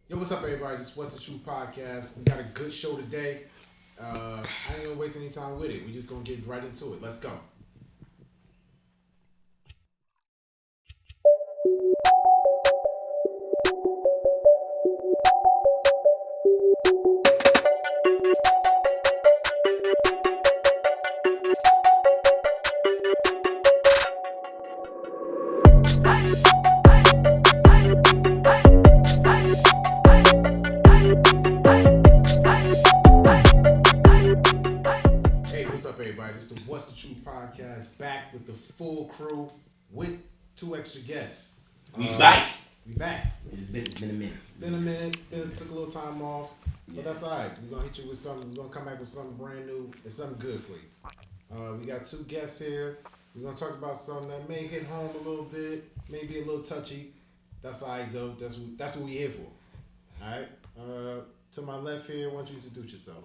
Yo, what's up, everybody? This is What's the Truth podcast. We got a good show today. I ain't gonna waste any time with it. We just gonna get right into it. Let's go. Hey, what's up, everybody? This is the What's the Truth podcast, back with the full crew with two extra guests. We back. We back. It's been a minute. Been a minute. Took a little time off, but that's all right. We're gonna hit you with something. We're gonna come back with something brand new and something good for you. We got two guests here. We're gonna talk about something that may hit home a little bit, maybe a little touchy. That's all right though. That's what we here for. All right. To my left here, why don't you introduce yourself?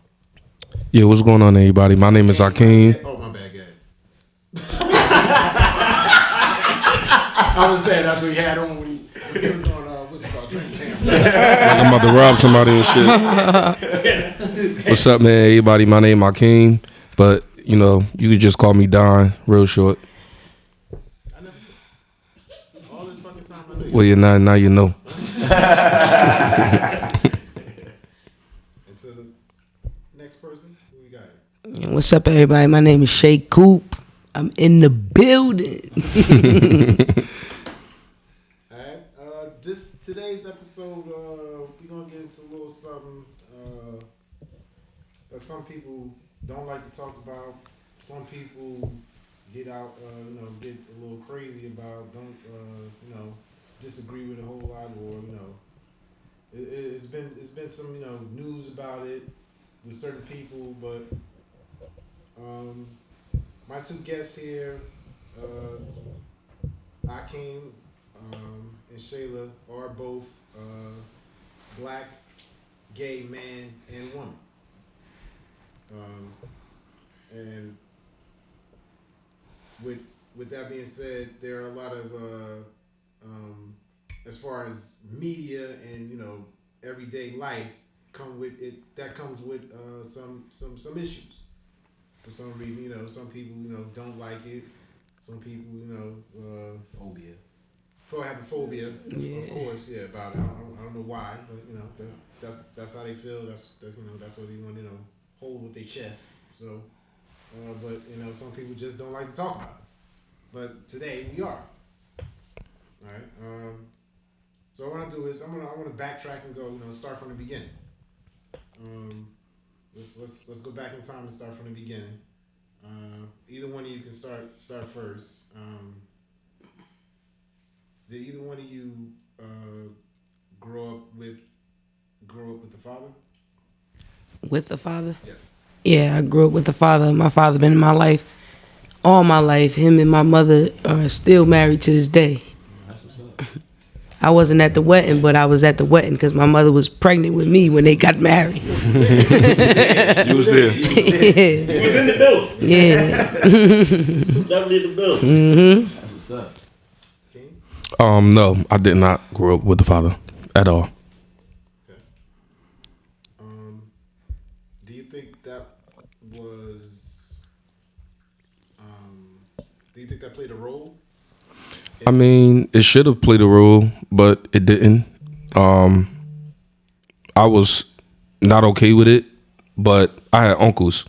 Yeah, what's going on, everybody? My name is Akeem. Oh, my bad, guy. I was saying that's what he had on when He was on what's it called, Drink Champs. I'm about to rob somebody and shit. What's up, man? Everybody, my name is Akeem, but you could just call me Don, real short. I never. All this fucking time I know. Well, you're not now, you know. And to the next person, who we got? What's up, everybody? My name is Shay Coop. I'm in the building. All right. Today's episode, we're gonna get into a little something that some people don't like to talk about. Some people get out, get a little crazy about. Don't, disagree with a whole lot, or it's been some news about it with certain people, but my two guests here, Akeem and Shayla, are both black, gay man and woman. And with that being said, there are a lot of as far as media and everyday life come with it. That comes with some issues. For some reason, some people don't like it. Some people Phobia. have a phobia, Yeah. of course, about it. I don't know why, but that's how they feel. That's what they want hold with their chest. So, but some people just don't like to talk about it. But today we are. All right. So what I want to do is I want to backtrack and go start from the beginning. Let's go back in time and start from the beginning. Either one of you can start first. Did either one of you grow up with the father? With the father? Yes. Yeah, I grew up with the father. My father been in my life all my life. Him and my mother are still married to this day. That's what's up. I wasn't at the wedding, but I was at the wedding because my mother was pregnant with me when they got married. You was there. Yeah. He was in the building. Yeah. Definitely in the building. Mm-hmm. That's what's up. King? No, I did not grow up with the father at all. Okay. Do you think that was? Do you think that played a role? I mean, it should have played a role, but it didn't. I was not okay with it, but I had uncles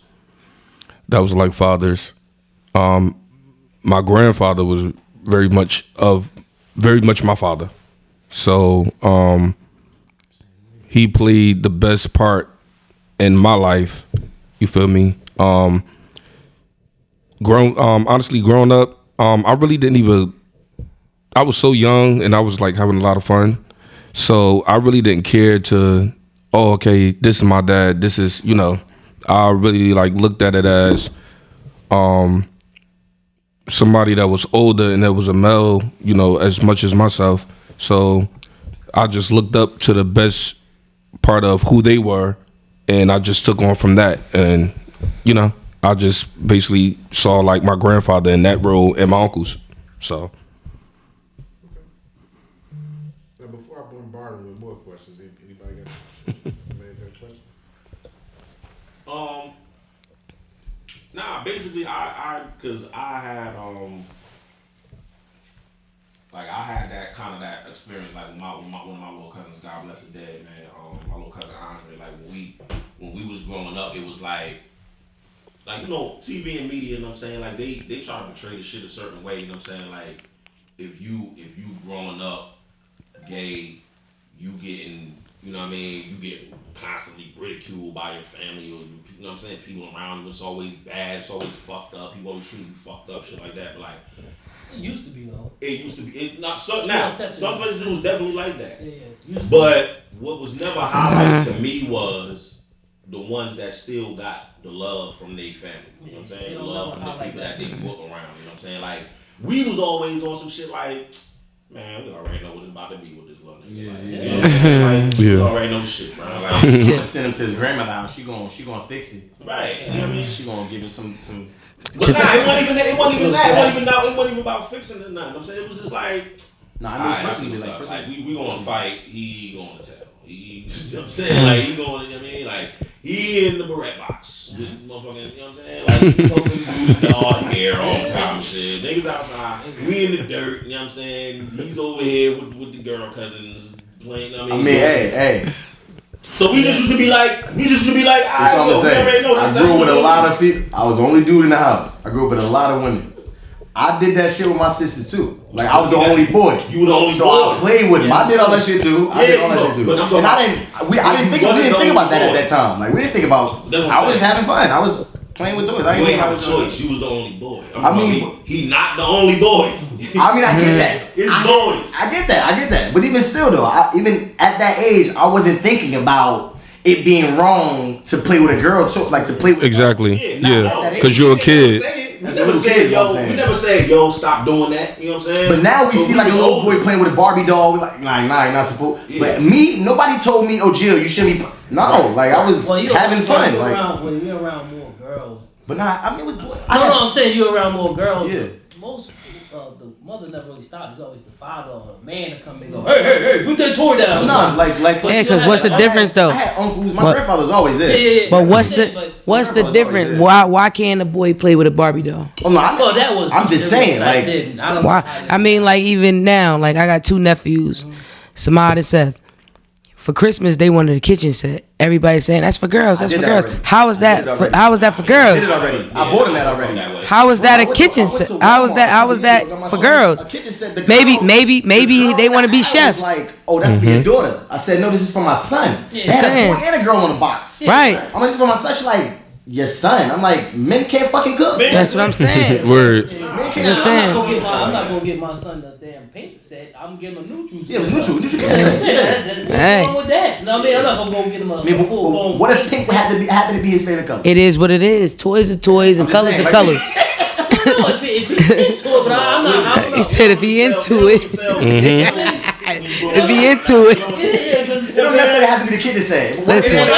that was like fathers. My grandfather was very much my father. So he played the best part in my life. You feel me? Growing up, I really didn't even. I was so young and I was like having a lot of fun. So I really didn't care to, okay, this is my dad. This is, I really like looked at it as somebody that was older and that was a male, as much as myself. So I just looked up to the best part of who they were and I just took on from that. And, I just basically saw like my grandfather in that role and my uncles. So. Now, before I bombard him with more questions, Anybody got a question? Nah, basically, cause I had like I had that kind of that experience, like with one of my little cousins, God bless the dead, man. My little cousin Andre, like when we was growing up, it was like you know, TV and media, you know what I'm saying? Like they try to portray the shit a certain way, you know what I'm saying? Like if you growing up gay, you getting, you know what I mean, you get constantly ridiculed by your family, or you know what I'm saying, people around you. It's always bad, it's always fucked up, people always treat you fucked up, shit like that. But like it used to be though. It used to be. It not so now. Some places it was definitely like that. Yeah. But what was never highlighted to me was the ones that still got the love from their family. You know what I'm saying? The love from the people that they grew up around. You know what I'm saying? Like we was always on some shit like, man, we already know what it's about to be with this little nigga. Yeah, like, yeah. You know what I'm saying? Like, we already know shit, bro. Like, You gonna send him to his grandmother house. She gonna fix it. right. You know what I mean? She gonna give him some. But nah, it wasn't even that. It wasn't even that. It wasn't even about fixing it. Nothing. You know what I'm saying? It was just like, Nah, I I mean, mean, personally, like we gonna fight. He gonna tell. You know what I'm saying? Like he going, you know what I mean? Like he in the barrette box with motherfucking, you know what I'm saying? Like he fucking all hair on top and shit. Niggas outside, we in the dirt, you know what I'm saying? He's over here with the girl cousins playing. I mean, hey. So we just used to be like, That's what I'm saying. I grew up with a lot of people. I was the only dude in the house. I grew up with a lot of women. I did that shit with my sister too. Like I was the only boy. You were the only boy. So I played with him. I did all that shit too. I did all that shit too. But And I didn't think about that at that time. Like we didn't think about. I was having fun. I was playing with toys. You ain't have a choice. You was the only boy. I mean, he not the only boy. I mean, I get that. It's boys. I get that. But even still though, even at that age, I wasn't thinking about it being wrong to play with a girl too, like to play with. Exactly. Yeah. Because you're a kid. We never said, yo, stop doing that. You know what I'm saying? But now we see like a little boy playing with a Barbie doll. We're like, nah, you're not supposed. Yeah. But me, nobody told me, oh, Jill, you shouldn't be. No, like I was having fun. You're Like, around more girls. but nah, I mean, it was. I'm saying you're around more girls. Yeah. Most the mother never really stopped. It's always the father or the man to come and go, hey, put that toy down. Nah, like. Yeah, because what's the difference though? I had uncles. My grandfather's always there. Yeah. But what's the difference? Why can't a boy play with a Barbie doll? Oh, no, I'm just saying, like, Why? I mean, like even now, like I got two nephews, Samad and Seth. For Christmas, they wanted a kitchen set. Everybody's saying that's for girls. That's for girls. How is that? How is that for girls? I did it already. I bought them that already. How is that a kitchen set? How is that for girls? Maybe they want to be chefs. Like, oh, that's for your daughter. I said, no, this is for my son. They had a boy and a girl on the box. Right. I'm like, this is for my son. She's like, your son. I'm like, men can't fucking cook. That's what I'm saying. Word. Just saying. I'm not gonna get my son the damn paint set. I'm giving him a neutral set. Yeah, it was neutral. What's wrong with that? No, I mean, I'm not gonna go get him a full blown. What if pink happened to be his favorite color? It is what it is. Toys are toys and colors are colors. If he's into it, but I'm not. He said if he into it. If he into it. It don't necessarily have to be the kid that said. Listen.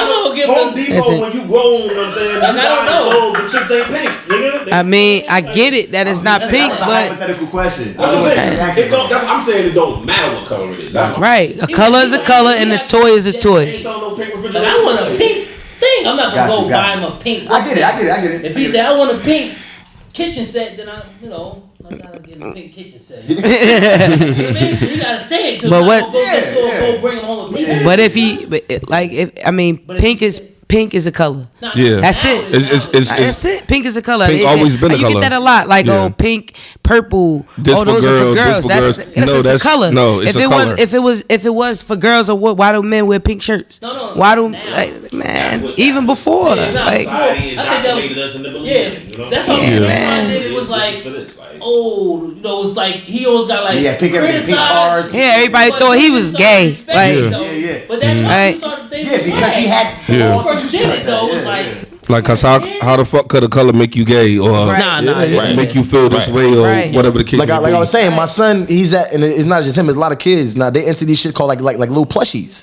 Home Depot when you grown, you know what I'm saying? I don't know. The chicks ain't pink, nigga. I mean, I get it that it's not pink, That's a but hypothetical question. I'm saying it don't matter what color it is. right, a color is a color and a toy is a toy. Ain't selling no pink But refrigerator. I want a pink thing. I'm not gonna go buy him a pink. I get it. If he said I want a pink kitchen set, then I gotta get a pink kitchen set. You gotta say it to But him. what- Go bring him home a pink. But pink is a color. Yeah. That's it. That's it. Pink is a color. Pink always been a You color. get that a lot. Like Yeah. pink, purple. This for those girls, are for girls. this for girls. That's No, just that's- a color. no, it's if a it color. if it was for girls or what? Why do men wear pink shirts? No. Why do Now. man? Even before, Yeah, like Society indoctrinated us into believing, you know? That's what man. it was This like. is for this, like. Oh, it was like he always got like Yeah, pink everything, pink cars. yeah, everybody thought he was gay. Like Yeah. But then Right. you started thinking, Yeah, because he had. Yeah. first did it though. It was like Like, cause how the fuck could a color make you gay or nah. make you feel this way or Right. whatever the case Like may I be? was saying, my son, he's at, and it's not just him. It's a lot of kids now. They into these shit called like little plushies.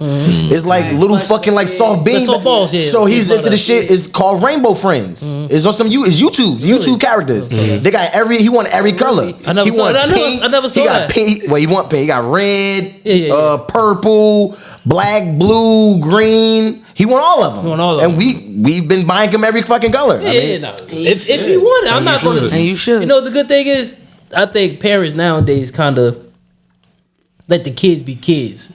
It's like little fucking like soft beans. Soft balls, yeah. So he's Yeah, into the shit. It's called Rainbow Friends. It's on some it's YouTube characters. They got he want every color. I never he saw want that. pink. I never saw he got that. pink. Well, he want pink. He got red, Yeah. purple. black, blue, green. He won all of them. And we've been buying him every fucking color. Yeah, if you want it, I'm not going to. And you should. You know, the good thing is, I think parents nowadays kind of let the kids be kids.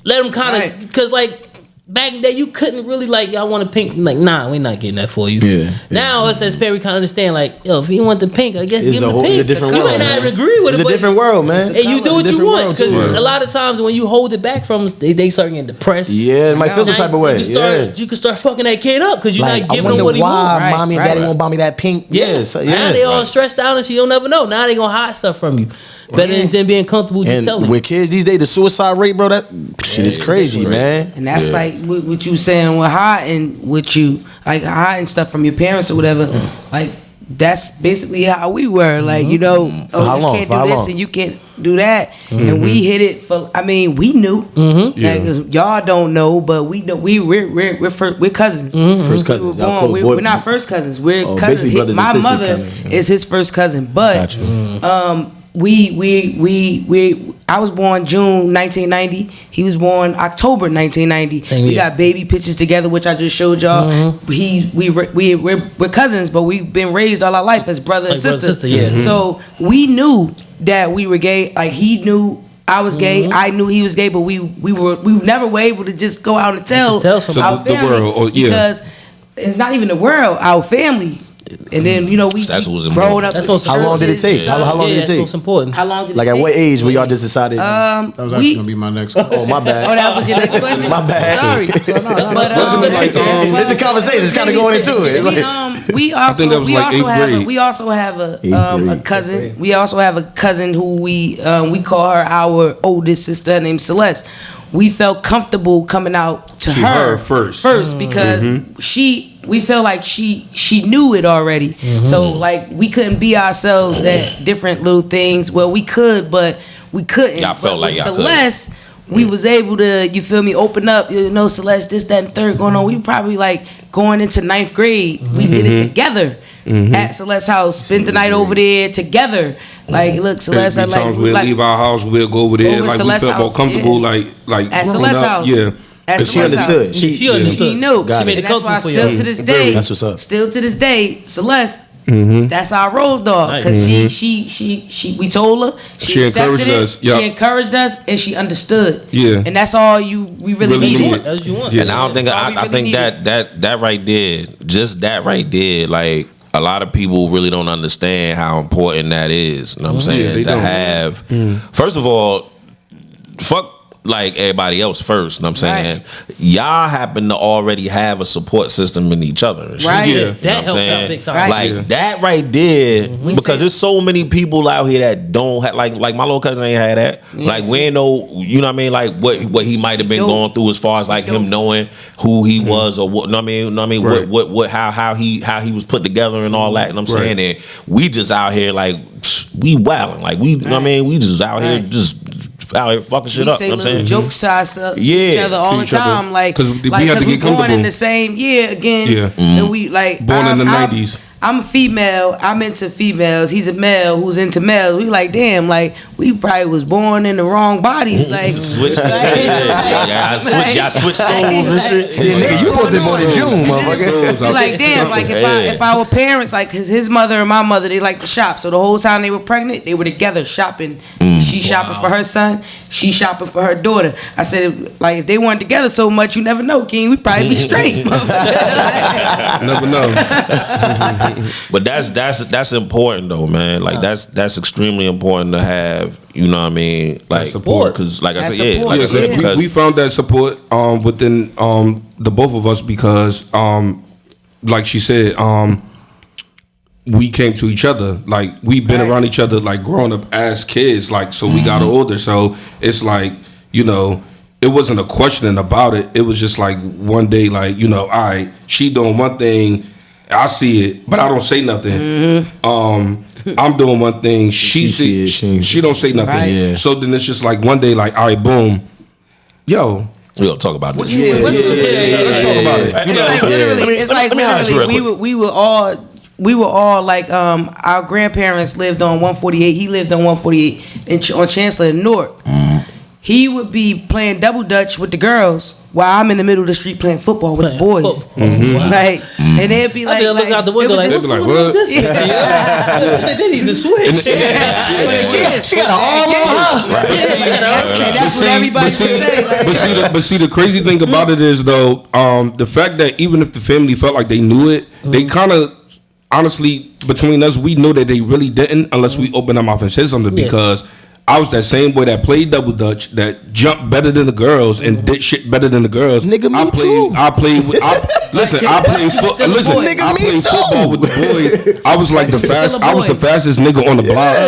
Let them kind of, because like back in the day, you couldn't really like, y'all want a pink, like, nah, we're not getting that for you. Yeah. Now us as parents kind of understand, like, yo, if you want the pink, I guess It's give a him the whole pink. different You world, might not man. agree with It's it, a different world, man. And you do what you want, because too. a lot of times when you hold it back from them, they start getting depressed. Yeah, it might feel some type of way. You can start fucking that kid up because you're Like, not giving I him wonder what he why wants. mommy and daddy won't buy me that pink. Yeah. Now they all stressed out and so you'll never know. Now they gonna hide stuff from you. Better than being comfortable just telling you. With kids these days, the suicide rate, bro, that shit is crazy, man. And that's like what you saying with hiding, with you like hiding stuff from your parents or whatever. Like that's basically how we were. Like you know, For how you long? can't For do how this long? and you can't do that. And we hit it for. I mean, we knew. Like, y'all don't know, but we know. We're cousins. First cousins. We were born, we're not first cousins. We're cousins. basically brothers and My sisters mother coming. is his first cousin, but I was born June 1990. He was born October 1990. Same we year. got baby pictures together, which I just showed y'all. We're cousins, but we've been raised all our life as brother and brother, sister. sister, yeah. So we knew that we were gay. Like he knew I was gay. I knew he was gay, but we never were able to just go out and tell somebody. our So the family world, or- yeah. because it's not even the world, our family. And then we That's what was growing up. That's supposed to How long did it take? How long did it That's take? most important. How long did Like it at take? what age were y'all just decided? That was actually gonna be my next. Oh my bad. Oh, that was your next question. My bad. Sorry. But, Wasn't it like, it's a conversation. It's kind of going into it. It's like- we think that was like eighth grade. We also have a grade. cousin. We also have a cousin who we call her our oldest sister. Her name's Celeste. We felt comfortable coming out to her first because we felt like she knew it already. So like we couldn't be ourselves at different little things. Well, we could, but we couldn't. Y'all felt But like with y'all Celeste, we was able to, you feel me, open up, you know, Celeste, this, that, and third going on. We probably like going into 9th grade. We did it together at Celeste's house. Spent the night over there together. Like, look, Celeste, Every like, times we'll leave our house, we'll go over there. Over Like Celeste's we felt more house, comfortable, yeah. like At growing Celeste's up. house. Yeah. At She Celeste's understood. house. She understood. She knew. She made it And that's why comfortable for still you. to this day, That's what's up. Still to this day, Celeste, that's our road dog. Because she we told her, She accepted encouraged it, us, yeah. She encouraged us, and she understood. Yeah. And that's all we really Really needed. needed. That's what you want. Yeah. And I don't think That's all we I really think needed. that right there, just that right there, like a lot of people really don't understand how important that is. You know what I'm saying? they To don't. have, first of all, fuck like everybody else first. You know what I'm saying? Y'all happen to already have a support system in each other. and shit. Right. Yeah. You know That what I'm helped saying? out big time. Right. Like Yeah. that right there, because say- there's so many people out here that don't have like my little cousin ain't had that. Like we ain't know, you know what I mean? Like what he might have been Dope. going through as far as like him knowing who he was or what. You know what I mean? Right. What how he was put together and all that. You know what I'm saying? Right. And we just out here like we wilding, like we. You know what I mean? We just out here Right. just out here fucking shit We up. say You know what I'm little saying? jokes to ourselves, Yeah, each other all to the each other. time, like 'Cause we had to we get born in comfortable. the same year again. Yeah. And we like Born in the 90s. I'm a female. I'm into females. He's a male who's into males. We like, damn, like we probably was born in the wrong bodies. Like Switch the like- shit. Y'all switch souls and shit. Yeah, nigga, you supposed to be born in June, motherfucker. Be like, damn, like if our parents, like his mother and my mother, they like to shop. So the whole time they were pregnant, they were together shopping. She shopping for her son, she shopping for her daughter. I said, like if they weren't together so much, you never know, King. We probably be straight. Never know. But that's important though, man. Like that's extremely important to have. You know what I mean? Like support. because like I That said, yeah, support. like I Yeah, said, because we found that support within the both of us because like she said, we came to each other. Like we've been around each other like growing up as kids. Like so we got older. So it's like, you know, it wasn't a questioning about it. It was just like one day, like, you know, all right, she doing one thing, I see it, but I don't say nothing. I'm doing one thing, she see it, she don't say nothing. Right. Yeah. So then it's just like one day, like, all right, boom, yo, we'll talk about this. let's talk about it. You know, Like literally, it's like let me ask literally, real quick. we were all like our grandparents lived on 148. He lived on 148 on Chancellor in Newark. he would be playing double dutch with the girls while I'm in the middle of the street playing football with the boys. Wow. Like, and they'd be like, look out the window like, what's going on with this bitch? They need to switch. She got an arm on her. That's what everybody would say. But see, the crazy thing about it is though, the fact that even if the family felt like they knew it, they kind of, honestly, between us, we know that they really didn't unless we opened our mouth and said something because I was that same boy that played double dutch, that jumped better than the girls and did shit better than the girls. Nigga, me too. I played football with the boys. I was like I was the fastest nigga on the block.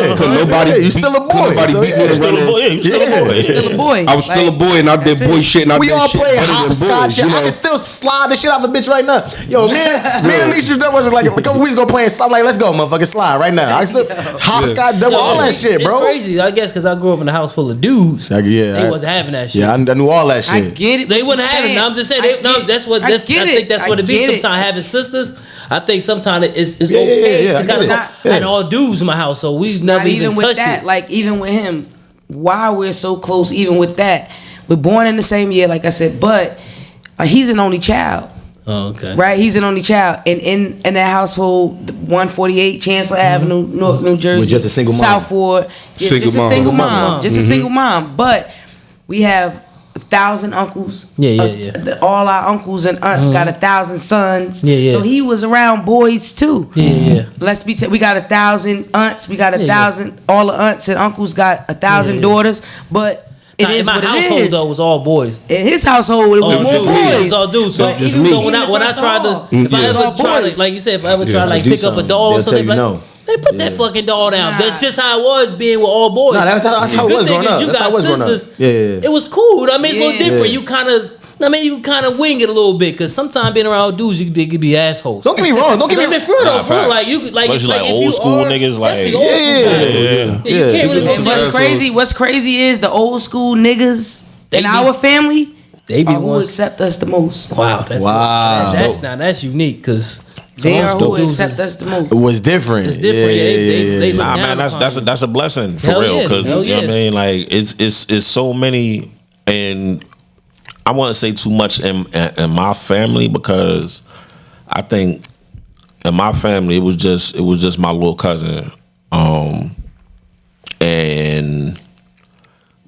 You still a boy. You still a boy. I was still a boy and I did boy shit and I did shit. We all play hopscotch. I can still slide the shit off a bitch right now. Yo, me and Alicia, that was like a couple weeks ago playing. I'm like, let's go, motherfucker, slide right now. I still hopscotch, double, all that shit, bro. It's crazy, I guess, because I grew up in a house full of dudes. They wasn't having that shit. Yeah, I knew all that shit. I get it. They wouldn't have it. No, I'm just saying. I think that's what it be. Sometimes having sisters, I think sometimes it's okay to kind of. I had all dudes in my house, so we never even touched that. it. Like even with him, why we're so close, even with that, we're born in the same year, like I said, but he's an only child. Oh, okay. Right, he's an only child, and in that household, 148 Chancellor Avenue, Newark, New Jersey, with just a single mom. South Ward, just a single mom, just a single mom. But we have 1,000 uncles. Yeah. All our uncles and aunts got 1,000 sons. Yeah. So he was around boys too. Yeah. Let's be. We got 1,000 aunts. We got 1,000. All the aunts and uncles got 1,000 daughters. But in my household though, it was all boys. In his household, it was more boys. It was all dudes. So when I tried to, if I ever tried, like you said, if I ever tried to like pick up a doll or something, like. They put that fucking doll down. That's just how it was being with all boys. Nah, that's how it was growing up. You got sisters. Yeah. It was cool. I mean, it's a little different. You kind of. You kind of wing it a little bit because sometimes being around dudes, you could be assholes. Don't get me wrong. For like you, like especially like old school niggas, like you can't really. And what's crazy is the old school niggas in our family. They be who accept us the most. Wow, that's unique because. They are who accept us the most. It was different. It's different. They nah, man, that's a blessing for real. Because you know what I mean, like it's so many, and I wouldn't say too much in my family because I think in my family it was just my little cousin, and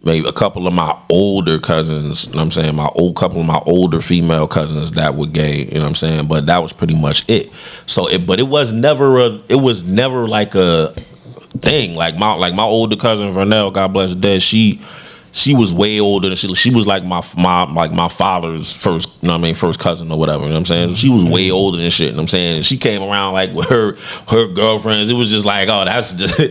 maybe a couple of my older cousins, you know what I'm saying, couple of my older female cousins that were gay, you know what I'm saying, but that was pretty much it. So it was never like a thing. Like my older cousin Vernell, God bless her dead, she was way older than she was like my father's first, you know what I mean, first cousin or whatever, you know what I'm saying? So she was way older than shit, you know what I'm saying? And she came around like with her girlfriends. It was just like, oh, that's just her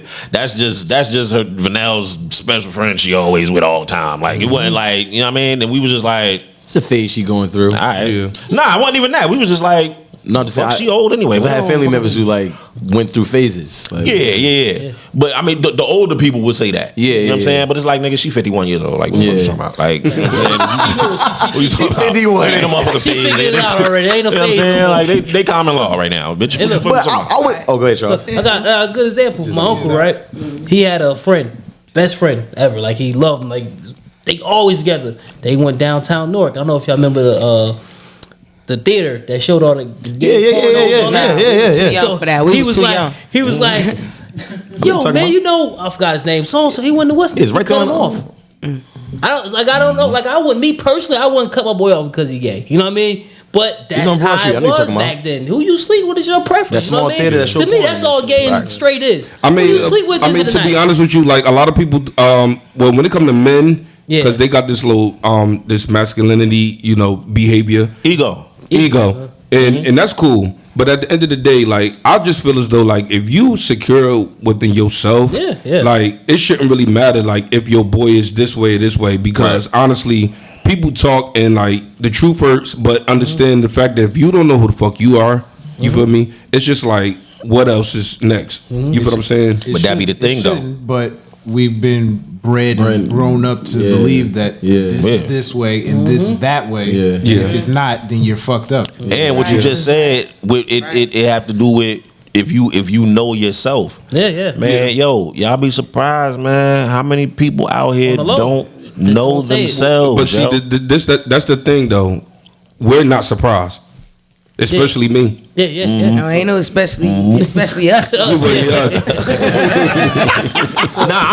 Vanelle's special friend she always with all the time. Like it wasn't like, you know what I mean? And we was just like, it's a phase she going through. Nah, it wasn't even that. We was just like, not the fuck, she old anyway. I had family members who like went through phases. Like, yeah. But I mean, the older people would say that. Yeah, you know what I'm saying? But it's like, nigga, she 51 years old. Like, what you talking about? Like, you know what I'm saying? She 51. She figured it out already. Ain't no phase. You know what I'm saying? Like, they common law right now, bitch. What the fuck you talking about? Go ahead, Charles. I got a good example from my uncle, right? He had a friend, best friend ever. Like, he loved him. Like, they always together. They went downtown Newark. I don't know if y'all remember the theater that showed all the Yeah. So for that. He was like, yo, man, you know, I forgot his name. So he went to West. It's right cut him off. I don't know. Like, I wouldn't cut my boy off because he gay. You know what I mean? But that's how it was back then. Who you sleep with is your preference. That small theater that showed to me, that's all gay and straight is. I mean, who you sleep with to be honest with you, like a lot of people, when it comes to men, because they got this little this masculinity, you know, behavior, ego, and that's cool. But at the end of the day, like, I just feel as though, like, if you secure within yourself, like, it shouldn't really matter, like, if your boy is this way or this way, because honestly, people talk and, like, the truth hurts, but understand the fact that if you don't know who the fuck you are, you feel me? It's just like, what else is next? You feel what I'm saying? But that be the thing, though. But we've been bred and grown up to believe that this is this way and this is that way. And if it's not, then you're fucked up. And what you just said, it have to do with if you know yourself. Man, yo, y'all be surprised, man, how many people out here know themselves. But see, that's the thing though. We're not surprised, especially me. Yeah. No, ain't no especially us. Nah,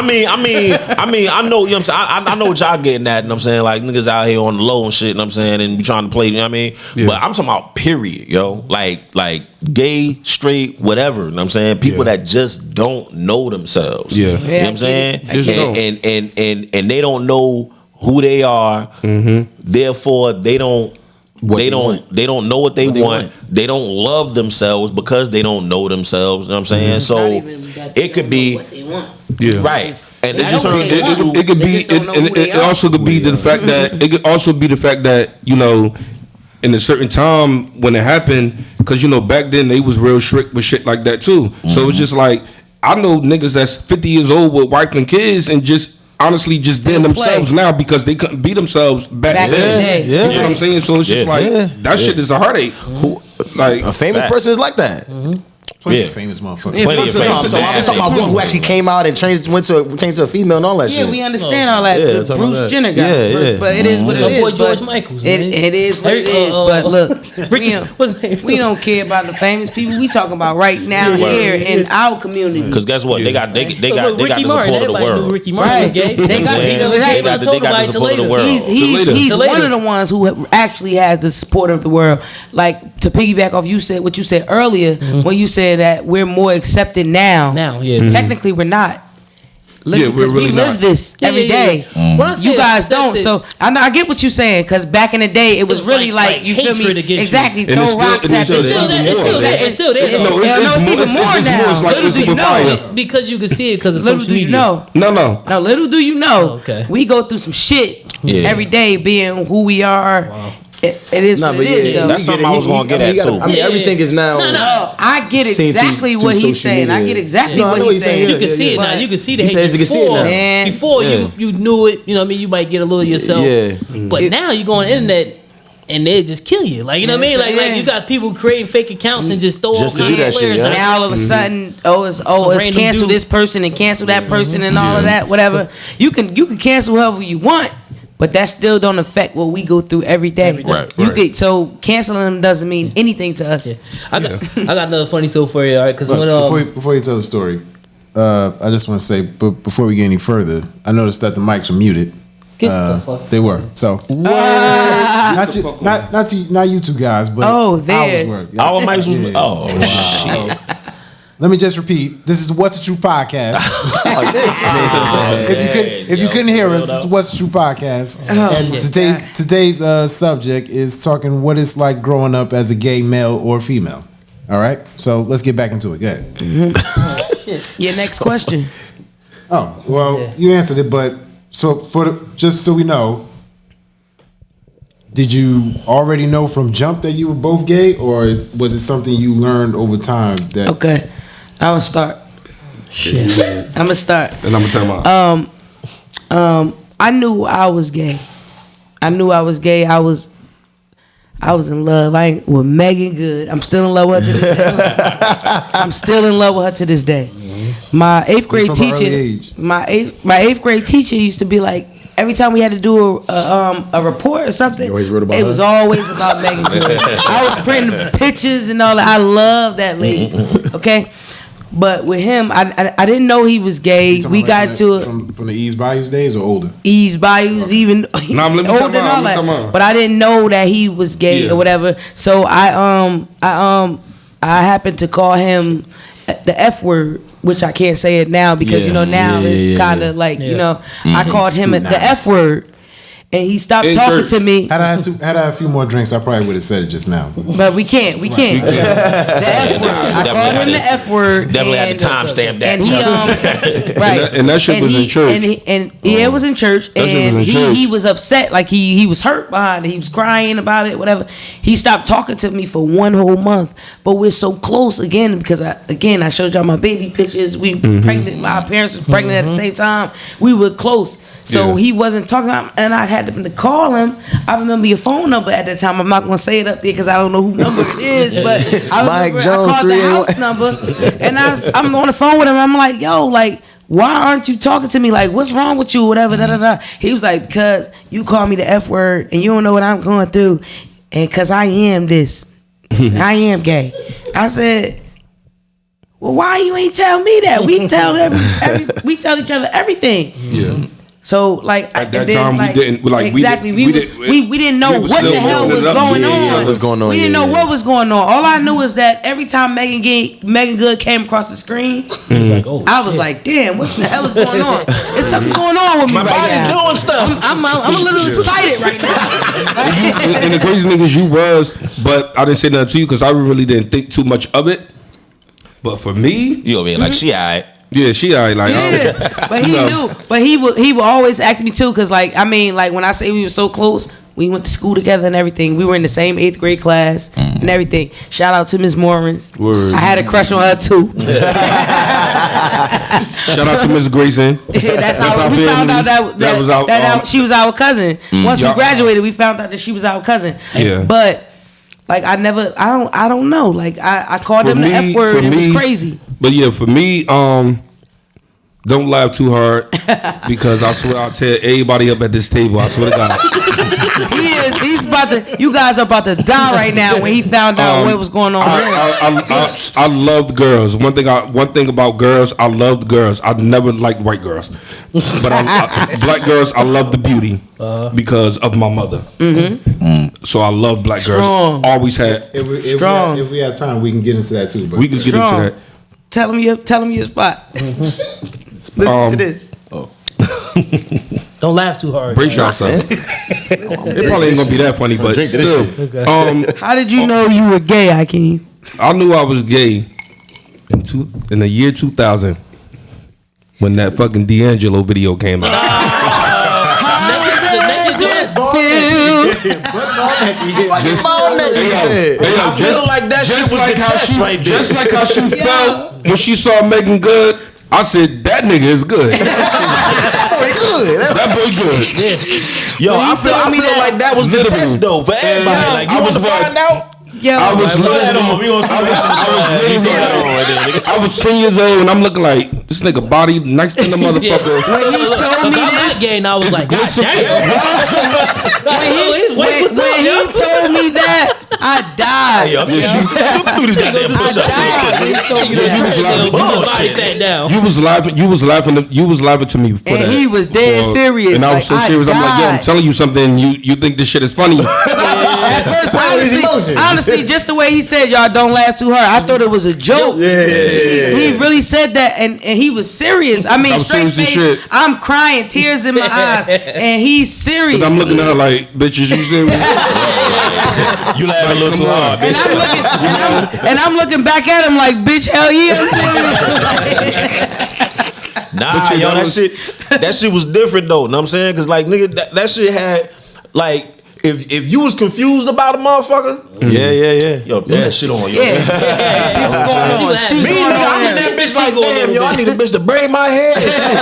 I know, you know what I'm saying? I know what y'all getting at, you know what I'm saying? Like, niggas out here on the low and shit, you know what I'm saying? And be trying to play, you know what I mean? Yeah. But I'm talking about period, yo. Like gay, straight, whatever, you know what I'm saying? People that just don't know themselves. Yeah. You know what I'm saying? Just don't. And they don't know who they are, therefore they don't know what they want. They don't love themselves because they don't know themselves. You know what I'm saying? So it could be right. And it just it could be it also could be the fact that it could also be the fact that, you know, in a certain time when it happened, because, you know, back then they was real strict with shit like that too. So it's just like, I know niggas that's 50 years old with wife and kids and just honestly just being themselves now because they couldn't be themselves back then. in the day. You know what I'm saying? So it's just like that shit is a heartache. Who like A famous person is like that. Plenty of famous motherfuckers. Plenty of famous. I'm talking about one who actually came out and changed to a female and all that shit. Yeah, we understand all that. Yeah, The talking about Bruce that. Jenner guy, Yeah. but it is what it My is. boy George but Michaels, It man. is what it is. But look, what's his name? we don't care about the famous people. We talking about right now here in our community. Because guess what? They got Ricky the Martin. support of the Everybody knew world. Ricky Martin was gay. They got They got the support of the world. He's one of the ones who actually has the support of the world. Like, to piggyback off what you said earlier, when you said that we're more accepted now. Technically we're not. Yeah, we're really we live not. this every day. When I say You guys don't. accepted, So I get what you're saying, because back in the day it was really like you feel hatred me? against you. Exactly. And it's Throw still- rocks and at it's the still there. It's still there. No, it's even it's more more now. like Little it's do you super know fire. it. Because you can see it because of Little social do you media. know. No. Now, little do you know, okay. we go through some shit every day, being who we are. Wow. It is what it is, though. That's something I was gonna get at too. I mean, everything is now. No, I get Seen exactly through what he's social saying. I media. get exactly No, I what know he's what you're saying. saying. You can see it now. But You can see the He says hatred you can see it before. now. Man. Before Yeah. you knew it. You know what I mean? You might get a little yourself. Yeah. But now you go on the internet and they just kill you. Like, you know what I mean? Like Yeah. you got people creating fake accounts and just throw all Just to kinds do that of shit, flares yeah. out. now all of a sudden, it's random cancel dude. this person and cancel that person and all of that, whatever. You can cancel whoever you want, but that still don't affect what we go through every day. Right, You right. get so canceling them doesn't mean anything to us. Yeah. I got another funny story for you, all right? Because when Before you tell the story, I just want to say, but before we get any further, I noticed that the mics are muted. Get the fuck. They were. So not you two guys, but Oh, ours were. Yeah. Our mics was Yeah. shit. So, let me just repeat. This is What's the True podcast. If you couldn't hear us, this is What's the True podcast. And today's subject is talking what it's like growing up as a gay male or female. All right. So let's get back into it. Go ahead. Your next question. Oh well, you answered it, but so just so we know, did you already know from jump that you were both gay, or was it something you learned over time? That Okay, I'm gonna start. I'm gonna start. And I'm gonna tell my I knew I was gay. I was in love. With Megan Good. I'm still in love with her to this day. My eighth grade From an early teacher. age. My eighth grade teacher used to be like, every time we had to do a report or something, You always wrote about it her? was always about Megan Good. I was printing pictures and all that. I love that lady. Okay. But with him, I didn't know he was gay. You talking We about got to it. from the East Bayous days or older? East Bayous, even let me older tell and mine, all let me tell that. mine. But I didn't know that he was gay Yeah. or whatever. So I happened to call him the F word, which I can't say it now because Yeah. now Yeah, it's yeah, kind yeah. of like Yeah. I called him the F word, and he stopped In talking church. to me. Had I had a few more drinks, I probably would have said it just now. But we can't. The F word. I called him the F word. Definitely had and- to timestamp that. And he right, And that shit was in church. and it was in church, That shit was and in church. he was upset, like he was hurt behind it. He was crying about it, whatever. He stopped talking to me for 1 whole month, but we're so close again because I showed y'all my baby pictures. We pregnant, my parents was pregnant at the same time. We were close. So Yeah. he wasn't talking, and I had to call him. I remember your phone number at the time. I'm not gonna say it up there because I don't know who number it is, but I Mike remember Jones, I called the 381. house number, and I'm on the phone with him. I'm like, yo, like, why aren't you talking to me? Like, what's wrong with you? Whatever, da da da. He was like, because you call me the F word and you don't know what I'm going through, and because I am this, I am gay. I said, well, why you ain't tell me that? We tell we tell each other everything. Yeah. So like at that time we didn't like exactly we didn't know what the hell was going on. What's going on? We didn't know what was going on. All I knew is that every time Megan Good came across the screen, I was like, damn, what the hell is going on? There's something going on with me. My body's doing stuff. I'm a little excited right now. And the crazy thing is you was, but I didn't say nothing to you because I really didn't think too much of it. But for me, You know what I mean? Like, she alright. yeah, she alright. Like, but he knew. But he would always ask me too, cause like I mean, like when I say we were so close, we went to school together and everything. We were in the same 8th grade class and everything. Shout out to Miss Morris. Word. I had a crush on her too. shout out to Miss Grayson. That's how we found out that she was our cousin. Once we graduated, we found out that she was our cousin. Yeah. But like I don't know. Like I called him the F word. It was crazy. But yeah, for me, don't laugh too hard because I swear I'll tear everybody up at this table. I swear to God. He's about to. You guys are about to die right now when he found out what was going on. I loved girls. One thing about girls, I loved girls. I never liked white girls, but black girls, I love the beauty because of my mother. So I love black girls. Always had. If we have time, we can get into that too. But We can get into that. Tell him your spot. Listen to this. Don't laugh too hard. Brace yourself. It probably ain't gonna be that funny, but still. How did you know you were gay, Akeem? I knew I was gay in the year 2000 when that fucking D'Angelo video came out. I feel like that shit was the test right there. Just like how she felt when she saw Megan Good, I said, that nigga is good. That boy good. Yo, I feel like that was the test though for everybody. Like, you want to find out? Yo, I was 10 years old and I'm looking like this nigga body nice than the motherfucker. When he told me that game, I was like, God damn. When he told me that, I died. You was laughing to me for and that. He was dead serious. And I was so serious. I'm like, yo, I'm telling you something. You think this shit is funny? Honestly, just the way he said, y'all don't laugh too hard. I thought it was a joke. He really said that, and he was serious. I mean, straight face. I'm crying, tears in my eyes, and he's serious. I'm looking at her like, bitches, you serious? You laugh a little too hard, bitch. And I'm looking back at him like, bitch, hell yeah, I'm serious. Nah, yo, that shit was different though. Know what I'm saying? Cause like, nigga, that shit had like. If you was confused about a motherfucker, yo, throw that shit on, yo. Me, nigga, I'm in that bitch like, damn, yo, I need a bitch to braid my hair and shit.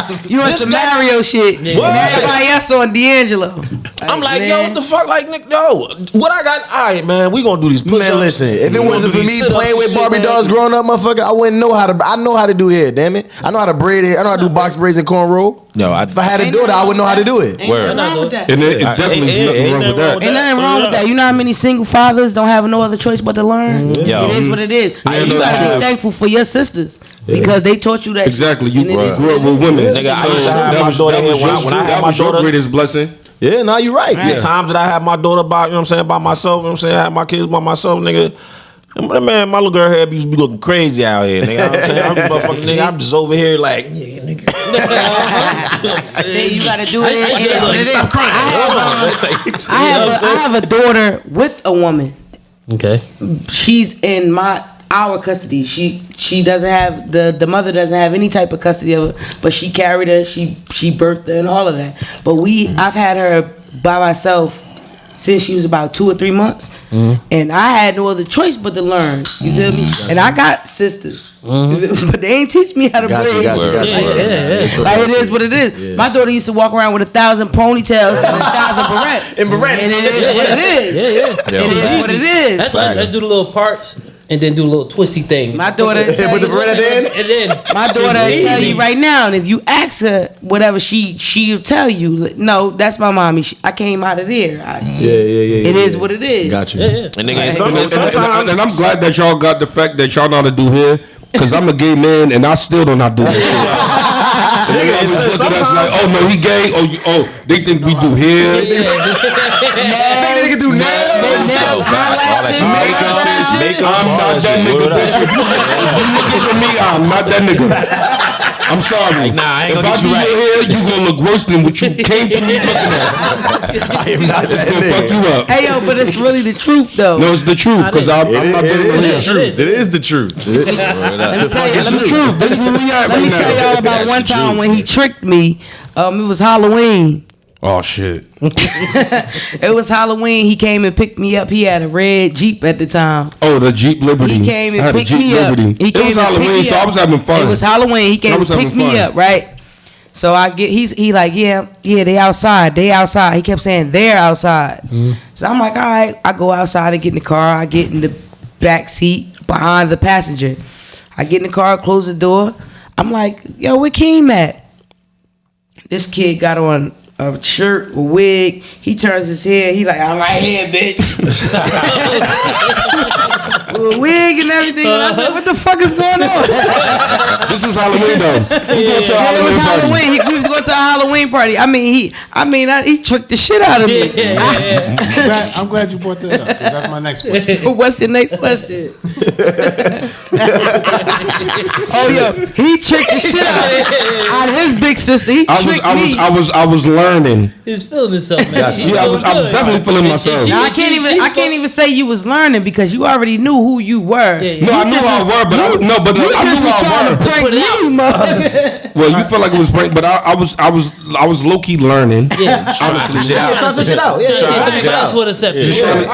Like, you want some Mario shit? And everybody else on D'Angelo. I'm like, yo, what the fuck, like, Nick, yo, what I got? All right, man, we gonna do these push-ups. Man, listen, if it wasn't for me playing with Barbie dolls growing up, motherfucker, I wouldn't know how to. I know how to do hair, damn it. I know how to braid it. I know how to do box braids and cornrow. No, if I had a daughter, I would know how to do it. Ain't nothing wrong with that. And it definitely ain't nothing wrong with that. Ain't nothing wrong with that. You know how many single fathers don't have no other choice but to learn? Yo. It is what it is. I You used to gotta be have- thankful for your sisters because they taught you that. Exactly. shit. You And it is grew up what it with is. women. Nigga, I used to have my daughter when I had my your daughter. greatest blessing. Yeah, now you right. The times that I had my daughter by, you know what I'm saying, by myself, you know what I'm saying, I had my kids by myself, nigga. Man, my little girl hair used to be looking crazy out here, nigga. You know what I'm saying? I'm just motherfucking nigga. I'm just over here like, yeah, nigga. I say you gotta do it. Stop crying. I have a daughter with a woman. Okay. She's in our custody. She doesn't have the mother doesn't have any type of custody of her, but she carried her, she birthed her and all of that. But I've had her by myself since she was about 2 or 3 months, and I had no other choice but to learn. You feel me? And I got sisters, but they ain't teach me how to braid. Yeah. Like it is what it is. Yeah. My daughter used to walk around with 1,000 ponytails and 1,000 barrettes. And barrettes. And it is what it is. Yeah. It is what it is. Let's do the little parts and then do a little twisty thing. My daughter Put the bread at the end. And then my daughter will tell you right now, and if you ask her whatever, she'll tell you. No, that's my mommy. I came out of there. It is what it is. Got you. yeah. And nigga, And sometimes I'm glad that y'all got the fact that y'all know how to do hair, because I'm a gay man and I still don't know how to do that shit. Niggas look at us like, oh no, he gay. Oh, they think we do hair. They can do nails. all that shit, makeup, I'm all not that shit. nigga, Word up. bitch. If you looking for me, I'm not that nigga. I'm sorry. Like, nah, I ain't if gonna I get do you your right. hair, you gonna look worse than what you came to me looking at. I am not It's that gonna fuck nigga. you up. Hey yo, but it's really the truth though. No, it's the truth, because I'm not doing It hair. is the truth. It is the truth. Word up. It's the truth. This is where we at Let right me tell now. y'all about That's one the time truth. when he tricked me. It was Halloween. Oh shit. It was Halloween. He came and picked me up. He had a red Jeep at the time. Oh, the Jeep Liberty. He came I and had a picked Jeep me up. Liberty. He It came was and picked Halloween, me so up. I was having fun. It was Halloween. He came I and was picked having me fun. up, right? So he like, yeah, they outside. They outside. He kept saying they're outside. So I'm like, all right. I go outside and get in the car. I get in the back seat behind the passenger. I get in the car, close the door. I'm like, yo, where Keem at? This kid got on a shirt, a wig. He turns his head. He like, I'm right here, bitch. With a wig and everything. And I said, what the fuck is going on? This was Halloween though. We going to a It was Halloween party. Halloween. We was going to a Halloween party. He tricked the shit out of me. I'm glad you brought that up because that's my next question. What's the next question? Oh, yo, he tricked the shit out of his big sister. He tricked me. I was learning. He's feeling himself, man. He's Yeah, I was feeling good. definitely feeling myself. Now, I can't even say you was learning because you already knew who you were. Yeah, No, I knew I were, but I knew I were. Put it out. Well, you feel like it was prank, but I was low key learning. Yeah. Trying some shit out. Try some shit out. Trying to see Yeah. if the class would accept it.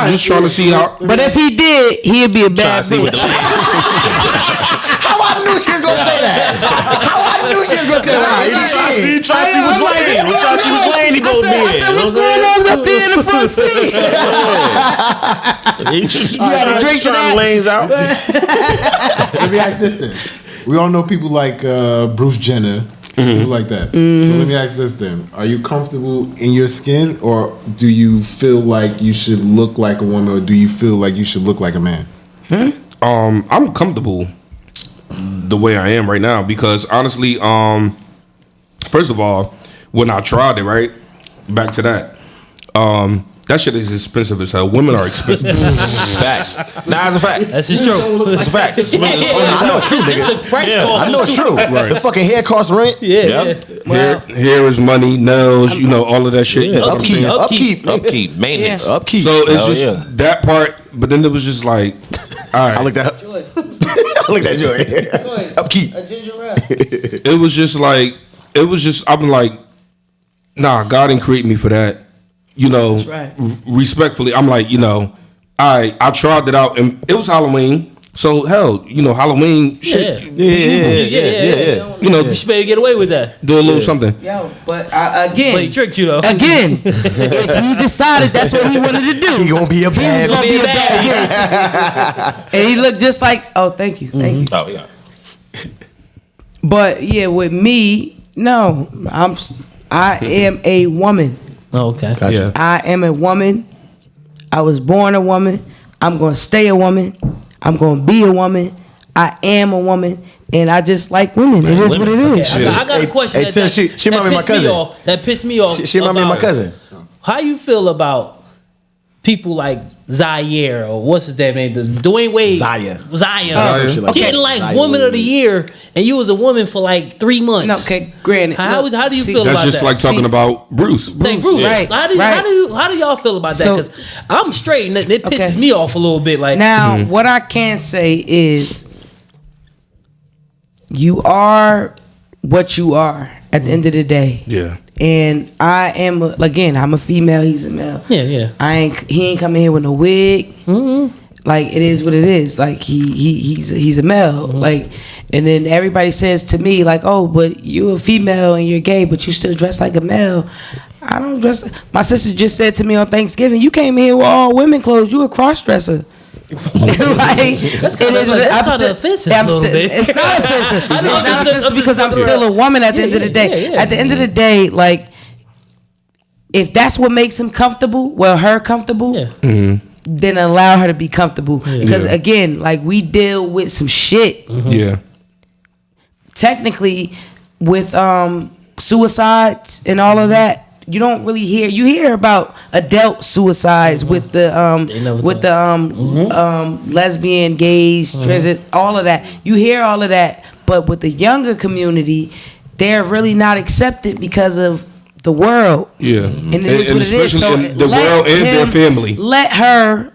Just trying to see how. But if he did, he'd be a Trying bad to see what the bitch. How I knew she was gonna say that? How I knew she was gonna say that? You try to see which lane. You try to see which lane he I goes said, in. what's going on up there in the front seat? He drink trying that. the lanes out. Let me ask this then. We all know people like Bruce Jenner, people like that. So let me ask this then. Are you comfortable in your skin or do you feel like you should look like a woman or do you feel like you should look like a man? I'm comfortable the way I am right now because honestly, first of all, when I tried it, right, back to that, that shit is expensive as hell. Women are expensive. Facts. Nah, it's a fact. That's just true. It's a fact. It's I know it's true, Just nigga. the price cost. I know it's true. Right. The fucking hair costs rent. Yeah. Hair is money, nails, all of that shit. You know what I'm saying? Upkeep. Maintenance. Upkeep. So it's Hell just yeah. that part, but then it was just like, all right. I looked at I looked at Joy. Upkeep. A ginger ale. It was just I'm like, nah, God didn't create me for that. right. Respectfully, I'm like, I tried it out and it was Halloween. So hell, Halloween shit. Yeah. You should better get away with that. Do a little something. Yo, but But he again, tricked you though. if he decided that's what he wanted to do, He gonna be a bad. gonna be a bad bad bitch. And he looked just like, oh, thank you. Oh, yeah. But yeah, with me, no, I am a woman. Oh, okay. Yeah. I am a woman. I was born a woman. I'm gonna stay a woman. I'm gonna be a woman. I am a woman, and I just like women. It is what it is. Okay, I got a question. Hey, Tim, she that remind me of my pissed me cousin. off. That pissed me off. She remind me of my about- cousin. How you feel about people like Zaire or what's his damn name? Dwayne Wade. Zaire. Getting Okay. like Zaire. woman of the year, and you was a woman for like 3 months. No, okay, granted. How look, do you see, feel That's about just that? like talking about Bruce. Like Bruce, Right, how right. do y'all feel about that? So- Because I'm straight, and it pisses Okay. me off a little bit. Like Now, what I can say is, you are what you are at the end of the day. Yeah. And I am I'm a female. He's a male. yeah. He ain't coming here with no wig. Like it is what it is. Like he's a male. Like, and then everybody says to me like, oh, but you a female and you're gay, but you still dress like a male. I don't dress. My sister just said to me on Thanksgiving, you came here with all women clothes. You a cross dresser. Like, That's kind of offensive. It's not offensive. I know, It's not offensive because I'm still a woman at the end of the day. At the end of the day, like, if that's what makes him comfortable, her comfortable, then allow her to be comfortable. Because again, like, we deal with some shit. Yeah. Technically, with suicides and all of that, you don't really hear about adult suicides with the lesbian, gays, trans, all of that. You hear all of that, but with the younger community, they're really not accepted because of the world. Yeah, and it is what it is. So the world and their family. Let her.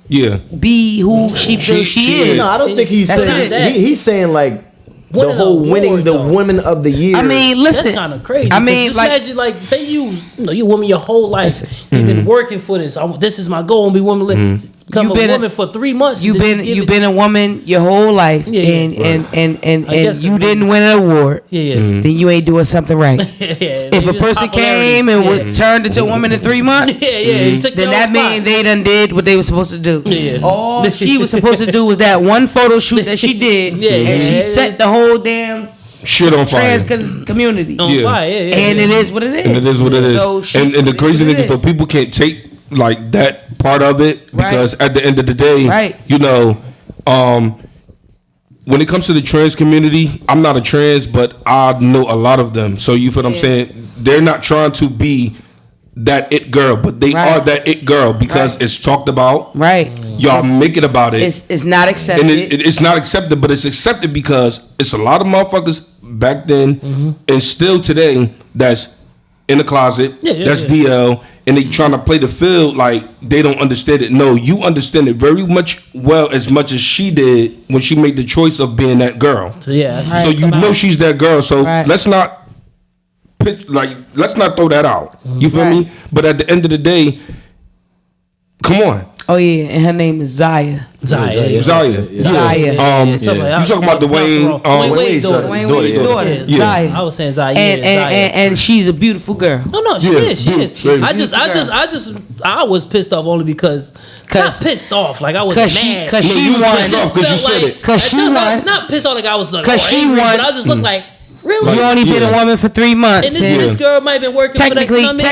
Yeah. Be who she feels she is. No, I don't think he's saying that. He's saying like the whole winning the women of the year. I mean, listen, that's kind of crazy. I mean, just imagine, like, say you a woman your whole life. You've been working for this. This is my goal. Be woman. Become a woman for 3 months. You've been a woman your whole life, and you didn't win an award. Then you ain't doing something right. If a person came and turned into a woman in 3 months, then that means they done did what they were supposed to do. All she was supposed to do was that one photo shoot that she did, and she set the whole damn shit on fire. Trans community on fire. And it is what it is. And it is what it is. So and the crazy thing is, though, people can't take like that part of it because at the end of the day, you know, when it comes to the trans community, I'm not a trans, but I know a lot of them. So you feel what I'm saying? They're not trying to be that it girl, but they are that it girl because it's talked about. Y'all make it about it. It's not accepted. And it's not accepted, but it's accepted because it's a lot of motherfuckers back then and still today that's in the closet, that's DL, and they trying to play the field like they don't understand it. No, you understand it very much as much as she did when she made the choice of being that girl. So you know she's that girl. So let's not throw that out. You feel me? But at the end of the day, come on. Oh yeah, and her name is Zaya. Zaya. You talking about Dwayne Wade's daughter. Zaya. I was saying Zaya. And she's a beautiful girl. No, she is. I was pissed off only because not pissed off like I was mad because she won. Because she won. Not pissed off like I was like because she won. But I just looked like. Really? You only been a woman for 3 months. And this girl might have been working technically, for that,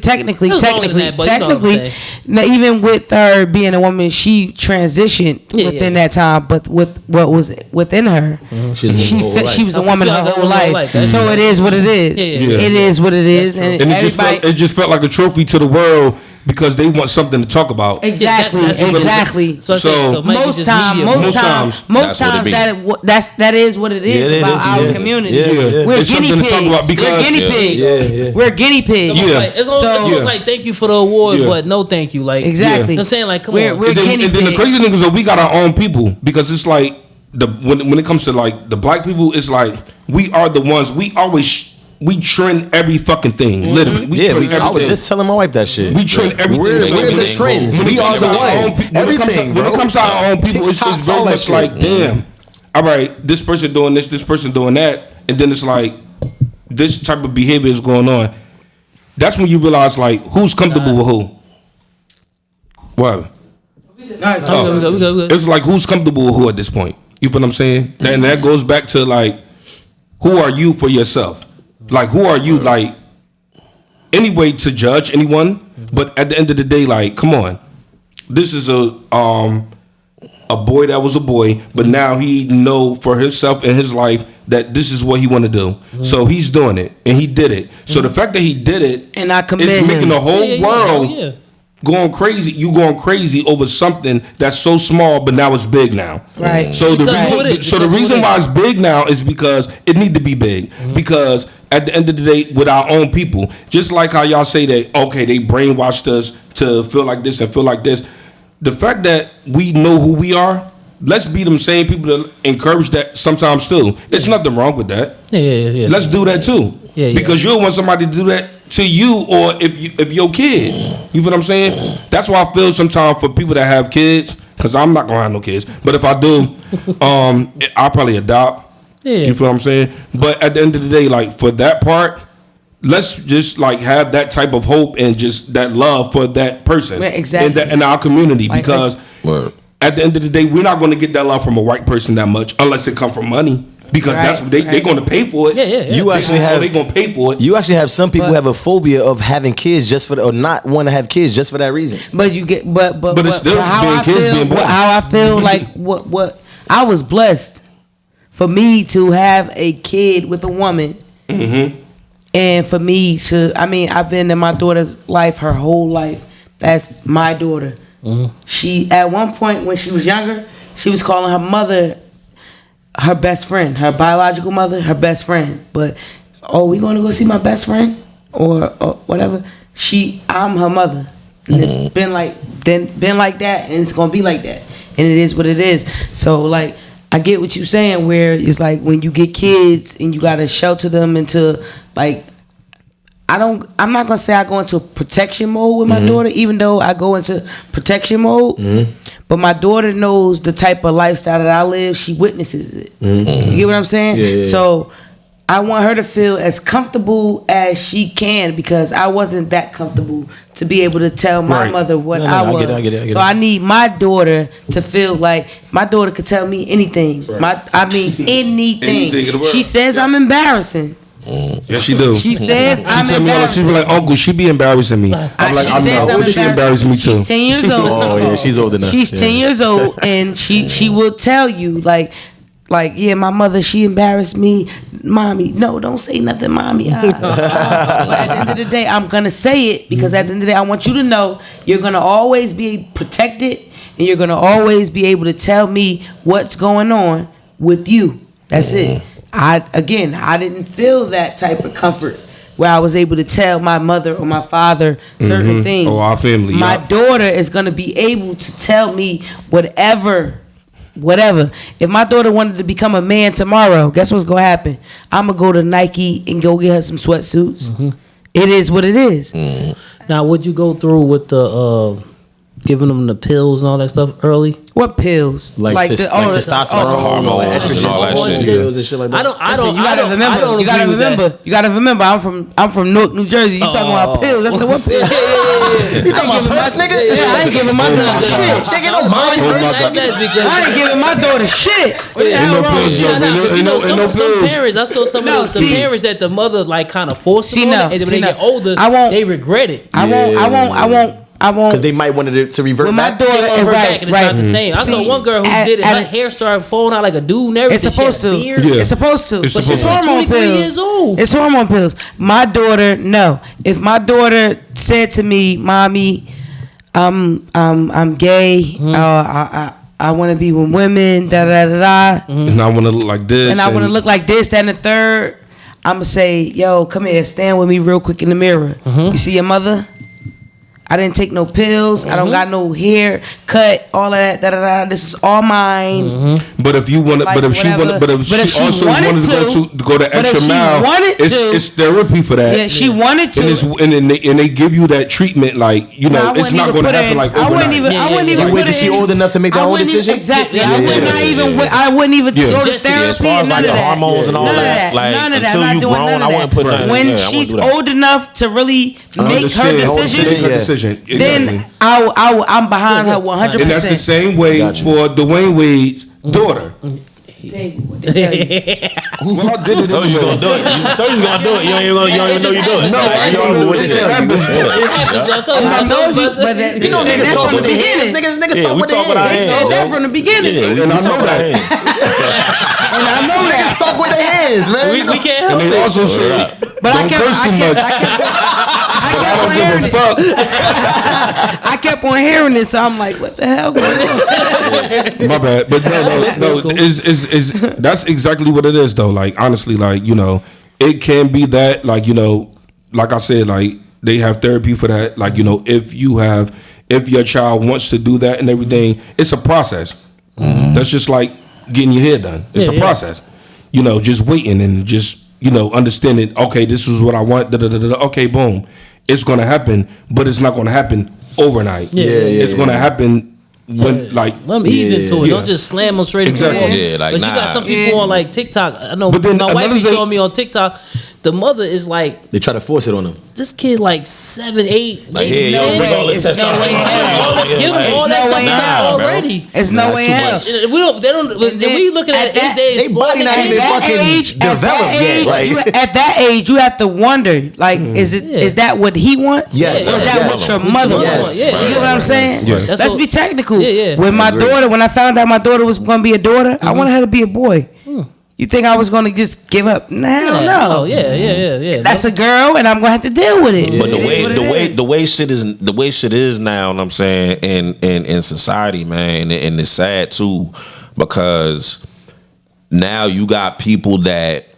technically, now, even with her being a woman, she transitioned within that time. But with what was within her, she was a woman her whole life. So it is what it is. It is what it is. And it just felt like a trophy to the world. Because they want something to talk about. Exactly. So most times that is what it is about our community. We're guinea pigs. We're guinea pigs. It's almost like thank you for the award, but no thank you. Like exactly. I'm saying like come on. We're guinea pigs. And then the crazy thing is that we got our own people because it's like when it comes to like the black people, it's like we are the ones we trend every fucking thing, literally. I was just telling my wife that shit. We trend everything. We're the trends. We are the ones. Everything. When it comes to our own people, it's very much like, damn, all right, this person doing this person doing that, and then it's like this type of behavior is going on. That's when you realize like who's comfortable with who. What? It's like who's comfortable with who at this point. You feel what I'm saying? And that goes back to like, who are you for yourself? Like, who are you, like, anyway, to judge anyone? But at the end of the day, like, come on. This is a boy that was a boy, but now he know for himself and his life that this is what he want to do. So he's doing it, and he did it. So the fact that he did it and I commend is making him. the whole world going crazy. You going crazy over something that's so small, but now it's big now. Right. So the reason why it's big now is because it need to be big. Because at the end of the day, with our own people, just like how y'all say that, okay, they brainwashed us to feel like this and feel like this. The fact that we know who we are, let's be them same people to encourage that sometimes too. It's nothing wrong with that. Yeah. Let's do that too. Because you'll want somebody to do that to you, or if your kid. You feel what I'm saying? That's why I feel sometimes for people that have kids, because I'm not gonna have no kids, but if I do, I'll probably adopt. You feel what I'm saying? But at the end of the day, like for that part, let's just like have that type of hope and just that love for that person, exactly, in our community, because at the end of the day, we're not going to get that love from a white person that much unless it come from money. Because that's what they're going to pay for it. Yeah. You actually they're going to pay for it. You actually have some people who have a phobia of having kids just for or not want to have kids just for that reason. But you get but it's still being kids being born. How I feel like what I was blessed for me to have a kid with a woman, and for me to I've been in my daughter's life her whole life. That's my daughter. She at one point when she was younger, she was calling her mother her best friend, her biological mother, her best friend. But we gonna go see my best friend or whatever. I'm her mother, and it's been like that, and it's gonna be like that, and it is what it is. So like, I get what you're saying, where it's like when you get kids and you gotta shelter them into like. I'm not gonna say I go into protection mode with my daughter, even though I go into protection mode. But my daughter knows the type of lifestyle that I live. She witnesses it. You get what I'm saying? Yeah. So I want her to feel as comfortable as she can, because I wasn't that comfortable to be able to tell my mother what I was. I get it. So I need my daughter to feel like my daughter could tell me anything. Anything. She says I'm embarrassing. Yes, she do. She says I'm embarrassing. She's like, Uncle, she be embarrassing me. I'm like, I'm not. She embarrass me too. She's 10 years old. Oh yeah, she's old enough. She's 10 years old, and she will tell you like yeah, my mother, she embarrassed me, mommy. No, don't say nothing, mommy. At the end of the day, I'm gonna say it, because at the end of the day, I want you to know you're gonna always be protected, and you're gonna always be able to tell me what's going on with you. That's it. I didn't feel that type of comfort where I was able to tell my mother or my father certain things. Or our family. My daughter is going to be able to tell me whatever. If my daughter wanted to become a man tomorrow, guess what's going to happen? I'm going to go to Nike and go get her some sweatsuits. It is what it is. Now, would you go through with the giving them the pills and all that stuff early? What pills? Like testosterone, hormones and all that shit. I don't. You gotta remember. I'm from Newark, New Jersey. You talking about pills? That's what pills? You talking about pills, nigga? Yeah, I ain't giving my daughter shit. She ain't no mommy's I ain't giving my daughter shit. What the hell wrong? Some parents. I saw some of the parents that the mother like kind of forced them on it, and when they get older, they regret it. I won't. Because they might want it to revert My back. daughter, right. It's not the same. I saw one girl who did it. Her hair started falling out like a dude and everything. It's supposed to. Yeah. It's supposed to. But she's 23 years old. It's hormone pills. My daughter, no. If my daughter said to me, "Mommy, I'm gay. I want to be with women. Da da da da. And I want to look like this. And I want to look like this, that, and the third." I'm gonna say, "Yo, come here. Stand with me real quick in the mirror. You see your mother? I didn't take no pills. I don't got no hair cut. All of that. Da, da, da. This is all mine." But if you want, Like, but if she also wanted to go the extra she mile, wanted it's therapy for that. Yeah, she wanted to. And they give you that treatment, like it's not going to happen like overnight. I wouldn't even. Wait till she old enough to make that own decision. Exactly. I wouldn't even go to therapy. As far as like the hormones and all that, like until you grown, I wouldn't put nothing. When she's old enough to really make her decision. Then I'm behind her 100%. And that's the same way for Dwayne Wade's daughter. What the hell? Well, I did it. Told you gonna do it. You told you gonna do it. You don't even know you do it. No, I don't know what to tell you. You know, niggas talk with their hands. Niggas talk with their hands. They said that from the beginning. And I know that. And I know that. Niggas talk with their hands, man. We can't help And it. they also say, don't curse too much. I don't give a fuck. I kept on hearing this, so I'm like, what the hell? My bad, but no, is that's exactly what it is though. Like honestly, like it can be that, like like I said, like they have therapy for that. Like if your child wants to do that and everything, it's a process. That's just like getting your hair done. It's a process. Just waiting and just understanding. Okay, this is what I want. Okay, boom, it's gonna happen, but it's not gonna happen overnight. It's gonna happen. When let them ease into it. Don't just slam them straight. Exactly. Yeah, like but you got some people on like TikTok. I know but then my wife be showing me on TikTok the mother is like, they try to force it on them. this kid like 7, 8. Like, here, yo, bring all this It's no way in hell. Give them all that stuff Nah, already. It's no way in hell. We don't. They don't. When we looking at his days, they body not even fucking developed yet. At that age, you have to wonder, like, is that what he wants? Yes. Or is that what your mother wants? Yeah. You get what I'm saying? Yeah. Let's be technical. Yeah. When my daughter, when I found out my daughter was going to be a daughter, I wanted her to be a boy. You think I was going to just give up? Nah, no. Oh, yeah. That's a girl, and I'm going to have to deal with it. But the way shit is now, and I'm saying in society, man, and it's sad too, because now you got people that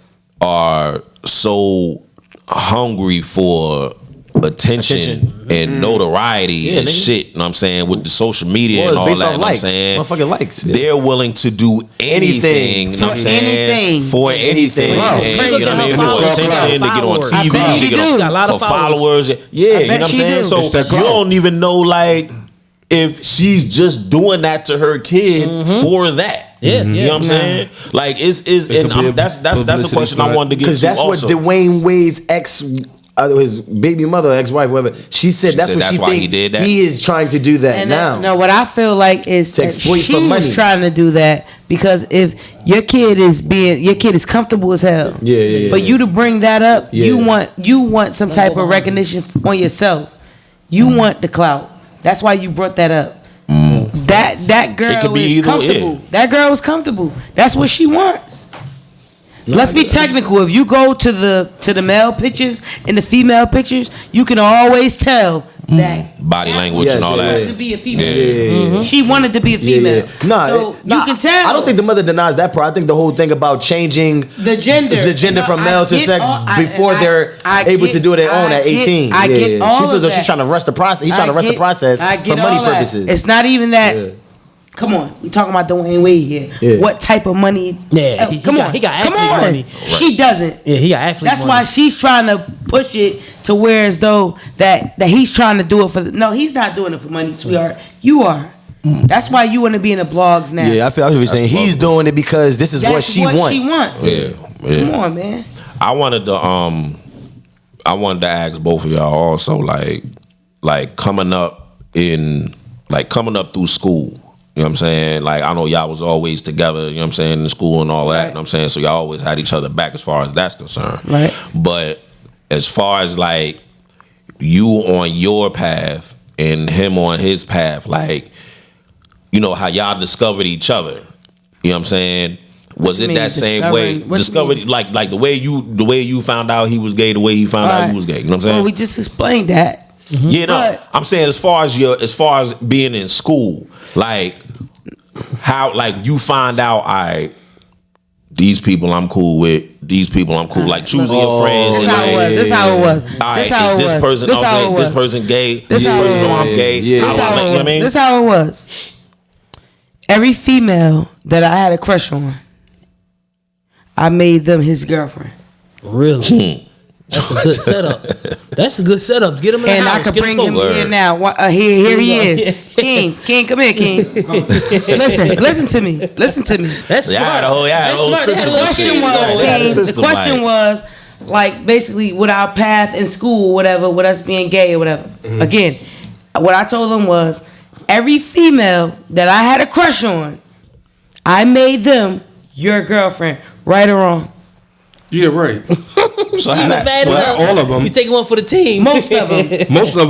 are so hungry for attention and notoriety and shit. You know what I'm saying, with the social media and all that. You know what I'm saying, motherfucking likes. they're willing to do anything. You know what I'm saying, for anything. And, you know what I mean, for attention, to get on TV, to get on for followers. Yeah, you know what I'm saying. So you don't even know like if she's just doing that to her kid for that. Yeah, you know what I'm saying? Like it's and that's a question I wanted to get to, because that's what Dwayne Wade's his baby mother, ex-wife, whatever. She said that's why he did that. He is trying to do that and now. No, what I feel like is to that exploit she for money. was trying to do that because if your kid is comfortable as hell. For you to bring that up, you want some type of recognition on yourself. You want the clout. That's why you brought that up. That girl is comfortable. That girl is comfortable. That's what she wants. Let's be technical. If you go to the male pictures and the female pictures, you can always tell that body language and all that. She wanted to be a female. She wanted to be a female. So you can tell. I don't think the mother denies that part. I think the whole thing about changing the gender from male to sex before they're able to do their own at 18. I get all she feels of like that. she's trying to rush the process. He's trying to rush the process for money purposes. It's not even that. Come on, we talking about Dwayne Wade here. Yeah. What type of money? Yeah, he got athlete money. She doesn't. Yeah, he got athlete That's money. why she's trying to push it to where as though that he's trying to do it for. No, he's not doing it for money, sweetheart. You are. That's why you want to be in the blogs now. Yeah, I feel what you're saying. He's doing it because this is what she wants. Yeah. Come on, man. I wanted to ask both of y'all also, like coming up through school. You know what I'm saying? Like, I know y'all was always together, you know what I'm saying, in school and all that, you know what I'm saying? So y'all always had each other back as far as that's concerned. Right. But as far as like you on your path and him on his path, like, you know, how y'all discovered each other. You know what I'm saying? Was it that same way? Discovered like the way you found out he was gay, the way he found out he was gay. You know what I'm saying? Well, we just explained that. Yeah, no. I'm saying as far as being in school, like how like you find out these people I'm cool with, these people I'm cool, like choosing your friends. This how it was. All right, is this person? I'm saying this person gay. This person know I'm gay. This how it was. Every female that I had a crush on, I made them his girlfriend. Really? That's a good setup. That's a good setup. Get him in the house. And I could bring him here now. Here he is. King, come here, King. Listen to me. That's smart. The question was, like, basically, with our path in school, whatever, with us being gay or whatever. Mm-hmm. Again, what I told them was, every female that I had a crush on, I made them your girlfriend, right or wrong. Yeah, right. So all of them. You taking one for the team. Most of them.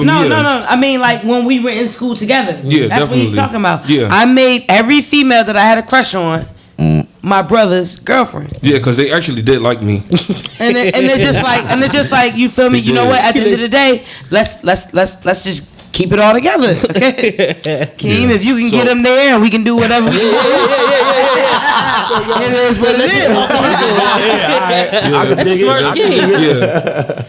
No. I mean, like when we were in school together. Yeah, that's definitely. what he's talking about. Yeah. I made every female that I had a crush on my brother's girlfriend. Yeah, because they actually did like me. and they're just like, you feel me? You know what? At the end of the day, let's just keep it all together, okay? Keem, if you can get them there, we can do whatever. It is what it is. That's a smart scheme. Yeah.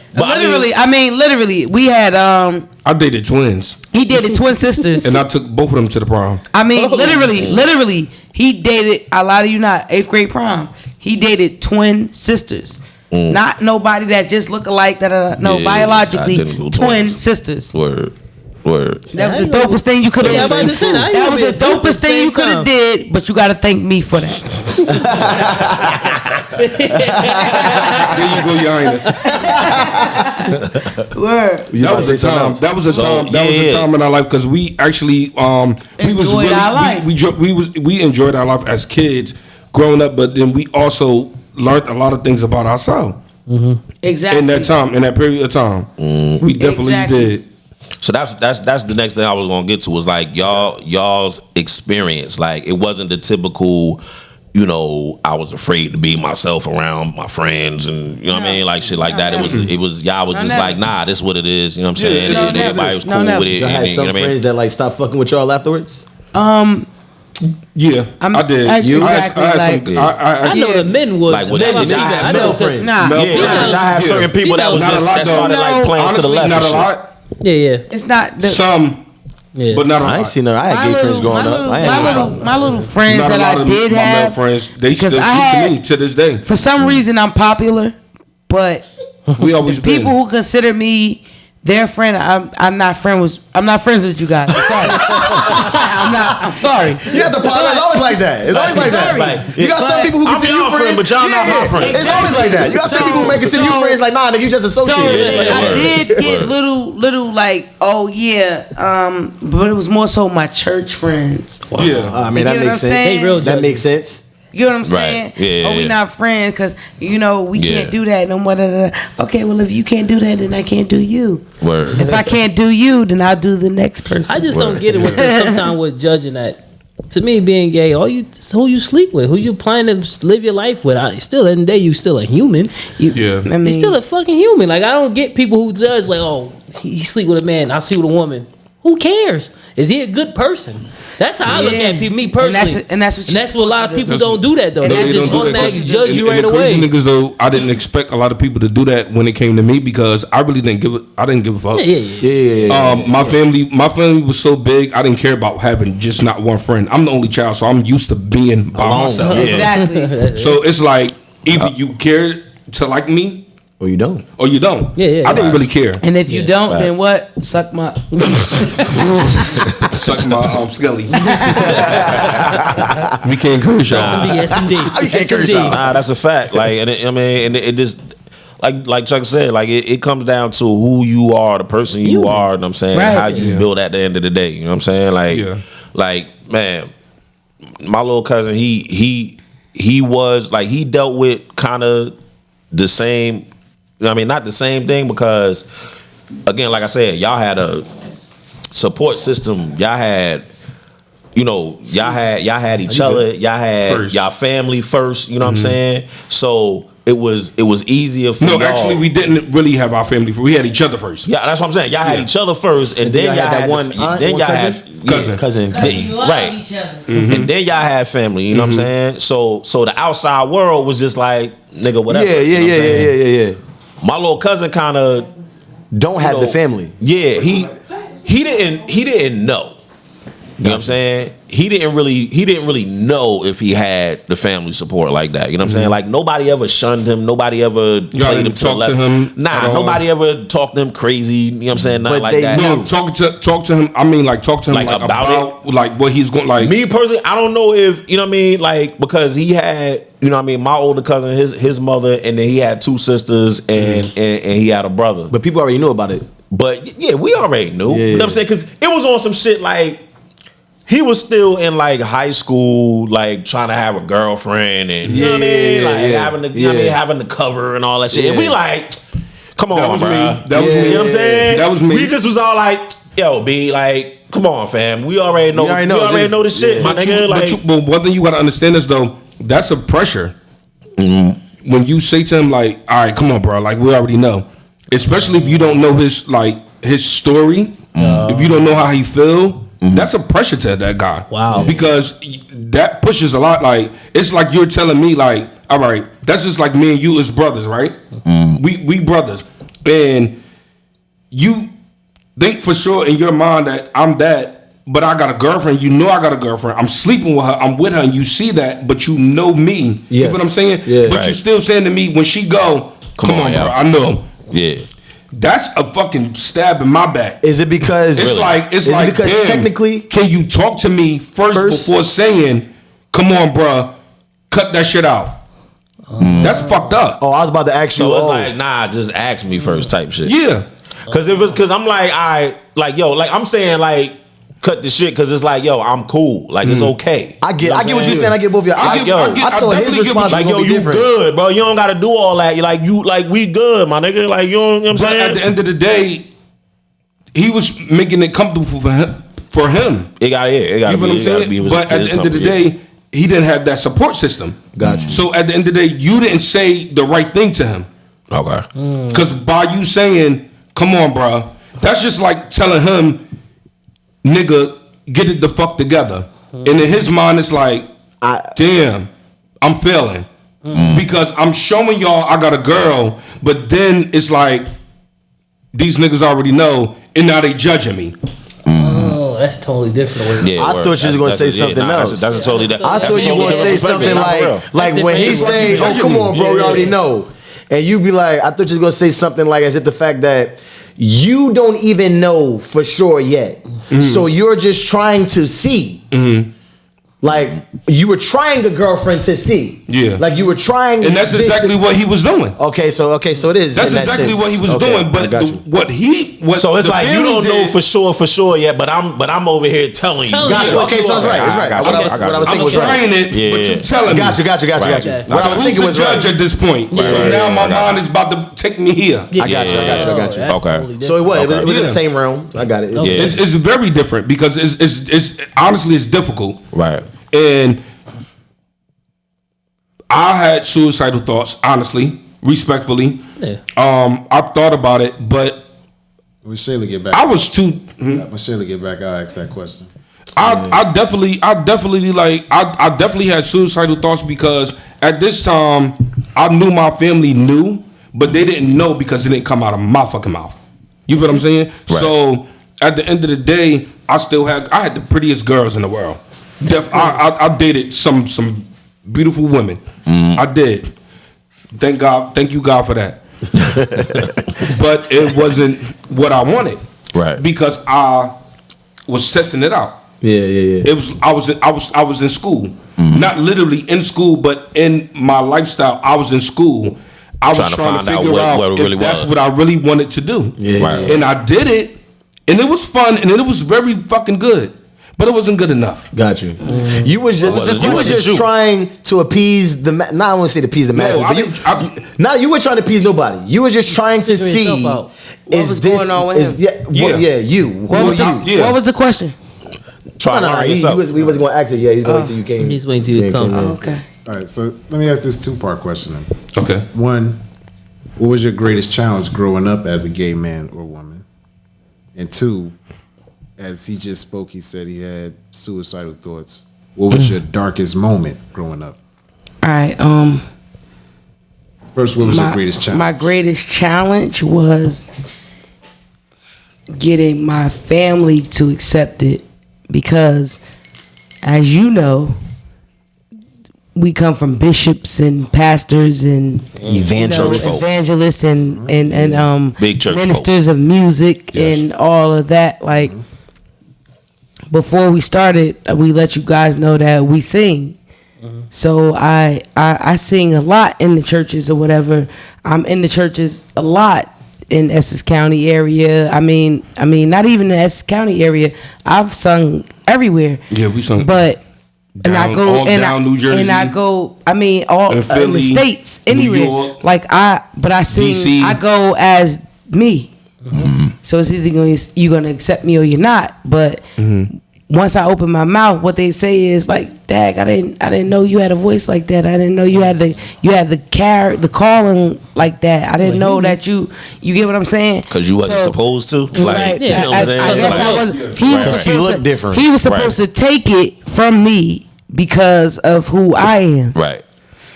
Literally, we had. I dated twins. He dated twin sisters, and I took both of them to the prom. I mean, literally, he dated. I lie to you not. 8th grade prom. He dated twin sisters. Not nobody that just look alike. No, biologically twin sisters. Word. Word. That was the dopest thing you could have Yeah, I'm did. about to say that. That was the dopest thing you could have did, but you got to thank me for that. There you go, Your Highness. Word. That was a time. That was a time. That was a time in our life because we actually we was Enjoyed really our life. we enjoyed our life as kids growing up, but then we also learned a lot of things about ourselves Exactly. in that time, in that period of time. We definitely Exactly. did. So that's the next thing I was gonna get to was like y'all's experience. Like it wasn't the typical, you know, I was afraid to be myself around my friends and you know what I mean, like shit like that. It was y'all was just like, nah, this is what it is. You know what I'm saying? No, And never. everybody was No, cool never. with it. Y'all and had you know some what I mean? friends that like stopped fucking with y'all afterwards. Yeah, I did. Exactly, I know the men would. Like, did y'all have I know certain because friends? Nah. No, Yeah, did y'all have certain females- people that was females- just Not a lot, that started though. like playing to the honestly, left not and a shit? lot. yeah. It's not the. Some, Yeah. but not a lot. I ain't seen no. I had gay friends growing up. My little friends Not a that lot I of did my male have. friends. They because still I speak had- to me to this day. For some reason, I'm popular, but We always the people been. who consider me their friend, I'm not friends with you guys. I'm sorry. I'm sorry. You have to apologize. It's always like that. It's always like that. Sorry. Like, you got some people who I'm consider your you friend, friends, but y'all not my friend. It's always like that. You got some people who may consider you friends. Like, nah, nigga, you just So associated. I did get little like, oh yeah, but it was more so my church friends. Yeah. I mean, You that get what makes I'm sense. saying? They real That makes sense. You know what I'm saying? Right. Yeah, oh, we yeah. not friends because you know we Yeah. can't do that no more. Okay, well if you can't do that, then I can't do you. Word. If I can't do you, then I'll do the next person. I just don't get it with sometimes with judging that. To me, being gay, who you sleep with, who you planning to live your life with. Still, at the end of the day, you still a human. Yeah. I mean, You're still a fucking human. Like I don't get people who judge like, oh, he sleep with a man, I sleep with a woman. Who cares? Is he a good person? That's how I look Yeah. at people. Me personally, and that's what a lot of people don't do that though. And They that's just what- automatically judge you right and the away. crazy niggas though, I didn't expect a lot of people to do that when it came to me because I really didn't give it. I didn't give a fuck. Yeah. My family was so big. I didn't care about having just not one friend. I'm the only child, so I'm used to being by myself. exactly. So it's like either you care to like me Or you don't. or you don't. Yeah. I didn't really care. And if you don't, then what? Suck my. Suck my skelly. We can't curse y'all. SMD. Nah, that's a fact. Like, and it just like Chuck said, like it comes down to who you are, the person you are. You know what I'm saying? Right. How you build at the end of the day. You know what I'm saying? Like man, my little cousin, he was like he dealt with kind of the same. You know what I mean? Not the same thing because again, like I said, y'all had a support system. Y'all had, you know, y'all had each other. Y'all had First. y'all family first. You know what I'm saying? So it was easier for No, y'all. actually, we didn't really have our family. We had each other first. Yeah, that's what I'm saying. Y'all had each other first, and then y'all had one the- aunt, then one y'all had cousin. right. And then y'all had family. You know what I'm saying? So the outside world was just like nigga, whatever. Yeah, you know what I'm saying? yeah. My little cousin kind of Don't have the family. Yeah, he didn't know. You know what I'm saying? He didn't really know if he had the family support like that. You know what I'm saying? Like nobody ever shunned him. Nobody ever played him didn't to the talk left. to him Nah, at all? nobody ever talked to him crazy. You know what I'm saying? Nothing But like they that. knew. Talk to him. I mean, like talk to him Like, like about like what he's going like. Me personally, I don't know if you know what I mean, like because he had, you know what I mean, my older cousin, his mother, and then he had two sisters, and he had a brother. But people already knew about it. But yeah, we already knew. Yeah. You know what I'm saying? Because it was on some shit like he was still in like high school, like trying to have a girlfriend, and you know what I mean, like having the, you know what I mean, having the cover and all that shit. And we like, come on, was bro. me. That was me. You know what I'm saying? That was me. We just was all like, yo, B, like, come on, fam. We already know. We already know the shit, my nigga. Like, But one thing you gotta understand is though, that's a pressure. When you say to him like, all right, come on, bro, like we already know. Especially if you don't know his story, if you don't know how he feel, that's a pressure to that guy. Wow. Because that pushes a lot. Like it's like you're telling me like, all right, that's just like me and you as brothers, right? We brothers, and you think for sure in your mind that I'm that. But I got a girlfriend. You know I got a girlfriend. I'm sleeping with her. I'm with her. And you see that, but you know me. You know what I'm saying? Yeah. But you're still saying to me when she go, come on, yeah. bro. I know. yeah. That's a fucking stab in my back. Is it because it's like because damn, technically, can you talk to me first before saying, "Come on, bruh, cut that shit out"? That's fucked up. Oh, I was about to ask you. So it's like, nah, just ask me first type shit. Yeah. Cause I'm like, I'm saying like, cut the shit because it's like, yo, I'm cool. Like it's okay. I get what you're saying. I get both of y'all. I thought his response like, was yo, gonna be you different. good, bro. You don't gotta do all that. We good, my nigga. Like you know what I'm But saying? at the end of the day, he was making it comfortable for him. It gotta You know what I'm saying? But at the end of the day, he didn't have that support system. Got you. So at the end of the day, you didn't say the right thing to him. Okay. Because by you saying, "Come on, bro," that's just like telling him, "Nigga, get it the fuck together." And in his mind, it's like, damn, I'm failing. Because I'm showing y'all I got a girl, but then it's like, these niggas already know, and now they judging me. Oh, that's totally different. Yeah, I thought you was gonna say something else. That's a totally different. I thought you were gonna say something like when he say, "Oh, come on, bro, you already know," and you be like, I thought you was gonna say something like as if the fact that you don't even know for sure yet, so you're just trying to see. Like you were trying a girlfriend to see. Yeah. Like you were trying. And that's exactly what he was doing. Okay, so it is. That's in that exactly sense. what he was Okay, doing. But So it's the like you family don't know did- for sure yet, but I'm over here telling you. Gotcha. Okay, so it's right. It's right. What I was thinking was I'm trying right. it, Yeah. but you telling me. Got you. Okay. What I was thinking was judge right. at this point. So right, now right, my I got mind is about to take me here. I got you. Okay. So it was. It was in Yeah. the same realm. I got it. Yeah. It's very different because it's honestly it's difficult. Right. And I had suicidal thoughts, honestly, respectfully. Yeah. I thought about it, but When Shayla get back, I was too. when Shayla get back, I'll ask that question. I definitely had suicidal thoughts because at this time I knew my family knew, but they didn't know because it didn't come out of my fucking mouth. You feel what I'm saying? Right. So at the end of the day, I had the prettiest girls in the world. I dated some beautiful women. I did. Thank you God for that. But it wasn't what I wanted. Right. Because I was testing it out. Yeah. It was I was in school. Not literally in school, but in my lifestyle, I was in school. I was trying to find out figure out what it if really that's was. what I really wanted to do. Yeah. Right. And I did it, and it was fun, and it was very fucking good. But it wasn't good enough. Got you. You was just trying to appease the. Not I want to say appease the masses, but you weren't trying to appease nobody. You were just trying to see What was going on with him? you. What was the question? We wasn't going to ask it. Yeah, he's going to you came. He's waiting till you come. Oh, okay. All right, so let me ask this two-part question. Then. Okay. One, what was your greatest challenge growing up as a gay man or woman? And two, as he just spoke, he said he had suicidal thoughts. What was your darkest moment growing up? All right. First, what was your greatest challenge? My greatest challenge was getting my family to accept it because, as you know, we come from bishops and pastors and evangelists and Big church ministers of music and all of that. Like before we started, we let you guys know that we sing. So I sing a lot in the churches or whatever. I'm in the churches a lot in Essex County area. I mean, not even the Essex County area. I've sung everywhere. Yeah, we sung. But down New Jersey, and I go. I mean, all in Philly, the states, anywhere. York, like I sing. DC. I go as me. So it's either you're gonna accept me or you're not. But once I open my mouth, what they say is like, "Dag, I didn't know you had a voice like that. I didn't know you had the the calling like that. I didn't know that you get what I'm saying? Because you wasn't supposed to. Like, Right. you know what I'm saying? I guess Like- I was. She looked different. He was supposed to take it from me because of who I am. Right.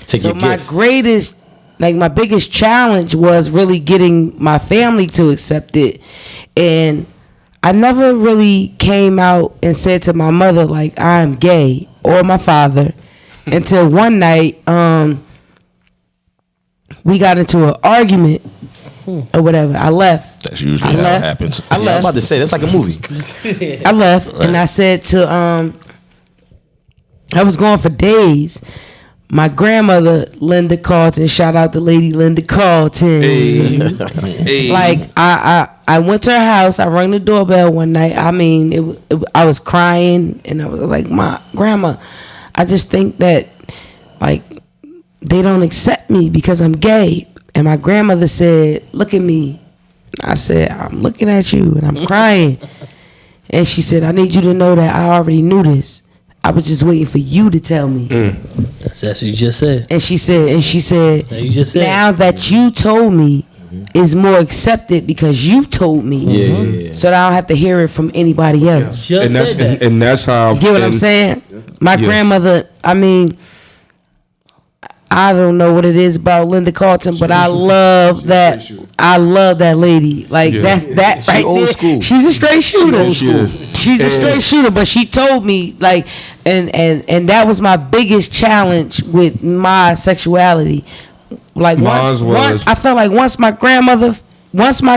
Take So your my gift. greatest, like my biggest challenge was really getting my family to accept it. And I never really came out and said to my mother like I'm gay or my father until one night we got into an argument or whatever. I left. That's usually how it happens. I was about to say that's like a movie. I left and I said to I was gone for days. My grandmother, Linda Carlton, shout out to Lady Linda Carlton. Hey. Like I went to her house. I rang the doorbell one night. I mean, I was crying and I was like, "My grandma, I just think that like they don't accept me because I'm gay." And my grandmother said, "Look at me." I said, "I'm looking at you and I'm crying." And she said, "I need you to know that I already knew this. I was just waiting for you to tell me." That's what you just said. And she said, You just said. "Now that you told me, it's more accepted because you told me. Yeah. So that I don't have to hear it from anybody else." Just And that's said that. and that's how. Get what I'm saying? My grandmother, I mean, I don't know what it is about Linda Carlton, but I love that. I love that lady. Like that's that right old there. school. She's a straight shooter. Old school. She's a straight shooter. But she told me like, and that was my biggest challenge with my sexuality. Like once I felt like once my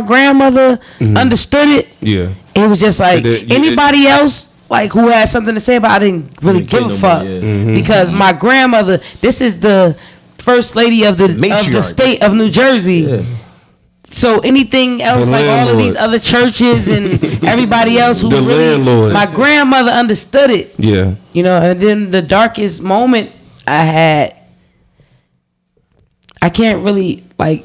grandmother understood it. Yeah. It was just like anybody else. Like who had something to say about it, I didn't really give a fuck because my grandmother, this is the first lady of the state of New Jersey. Yeah. So anything else, like all of these other churches and everybody else who my grandmother understood it. Yeah. You know, and then the darkest moment I had, I can't really like.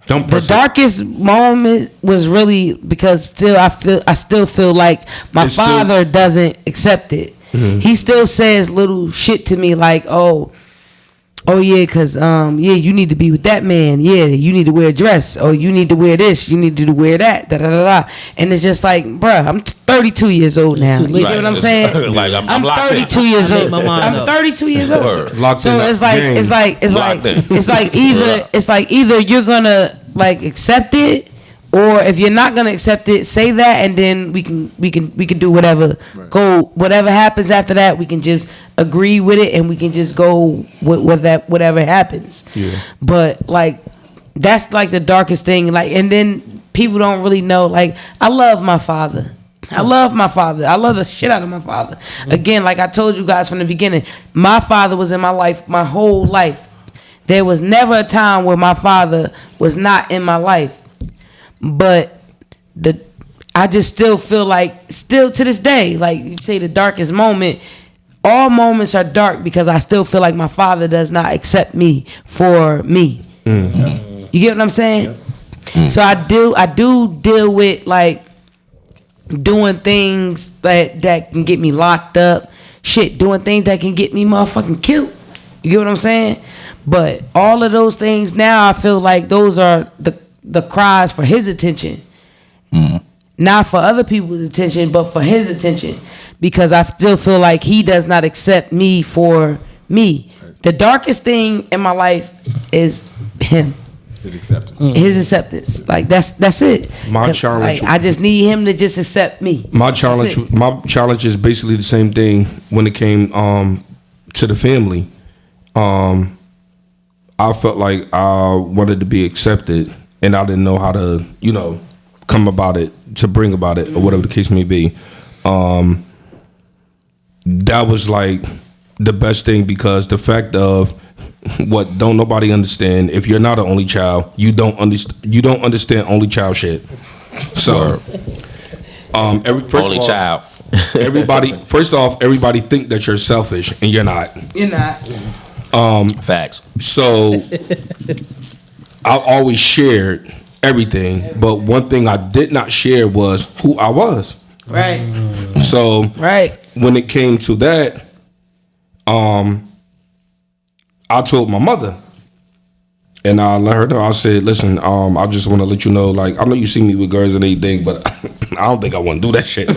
The darkest moment was really because I still feel like my father doesn't accept it. Mm-hmm. He still says little shit to me like, oh yeah, cause you need to be with that man. Yeah, you need to wear a dress. Oh, you need to wear this. You need to wear that. Da da da da. And it's just like, bruh, I'm 32 years old now. You get what I'm saying? Like I'm 32 years old. I'm 32 years old. So it's like either you're gonna like accept it, or if you're not gonna accept it, say that, and then we can do whatever. Right. Go whatever happens after that. We can just agree with it, and we can just go with that whatever happens. Yeah. But like that's like the darkest thing. Like, and then people don't really know. Like, I love my father. I love the shit out of my father. Again, like I told you guys from the beginning, my father was in my life my whole life. There was never a time where my father was not in my life. But I just still feel like, still to this day, like you say the darkest moment, all moments are dark because I still feel like my father does not accept me for me. Mm. You get what I'm saying? Yeah. So I do deal with like doing things that can get me locked up, doing things that can get me motherfucking killed. You get what I'm saying? But all of those things now, I feel like those are the cries for his attention. Mm. Not for other people's attention, but for his attention. Because I still feel like he does not accept me for me. The darkest thing in my life is him. His acceptance. Mm. His acceptance. Like that's it. My challenge. Like, I just need him to just accept me. My challenge is basically the same thing when it came to the family. I felt like I wanted to be accepted, and I didn't know how to, come about it, to bring about it, or whatever the case may be. That was like the best thing, because the fact of what don't nobody understand. If you're not an only child, you don't understand only child shit. So, child. Everybody, first off, everybody think that you're selfish, and you're not. You're not. Facts. So I always shared everything, but one thing I did not share was who I was. Right. So when it came to that, I told my mother, and I let her know. I said, "Listen, I just want to let you know. Like, I know you see me with girls and everything, but I don't think I want to do that shit."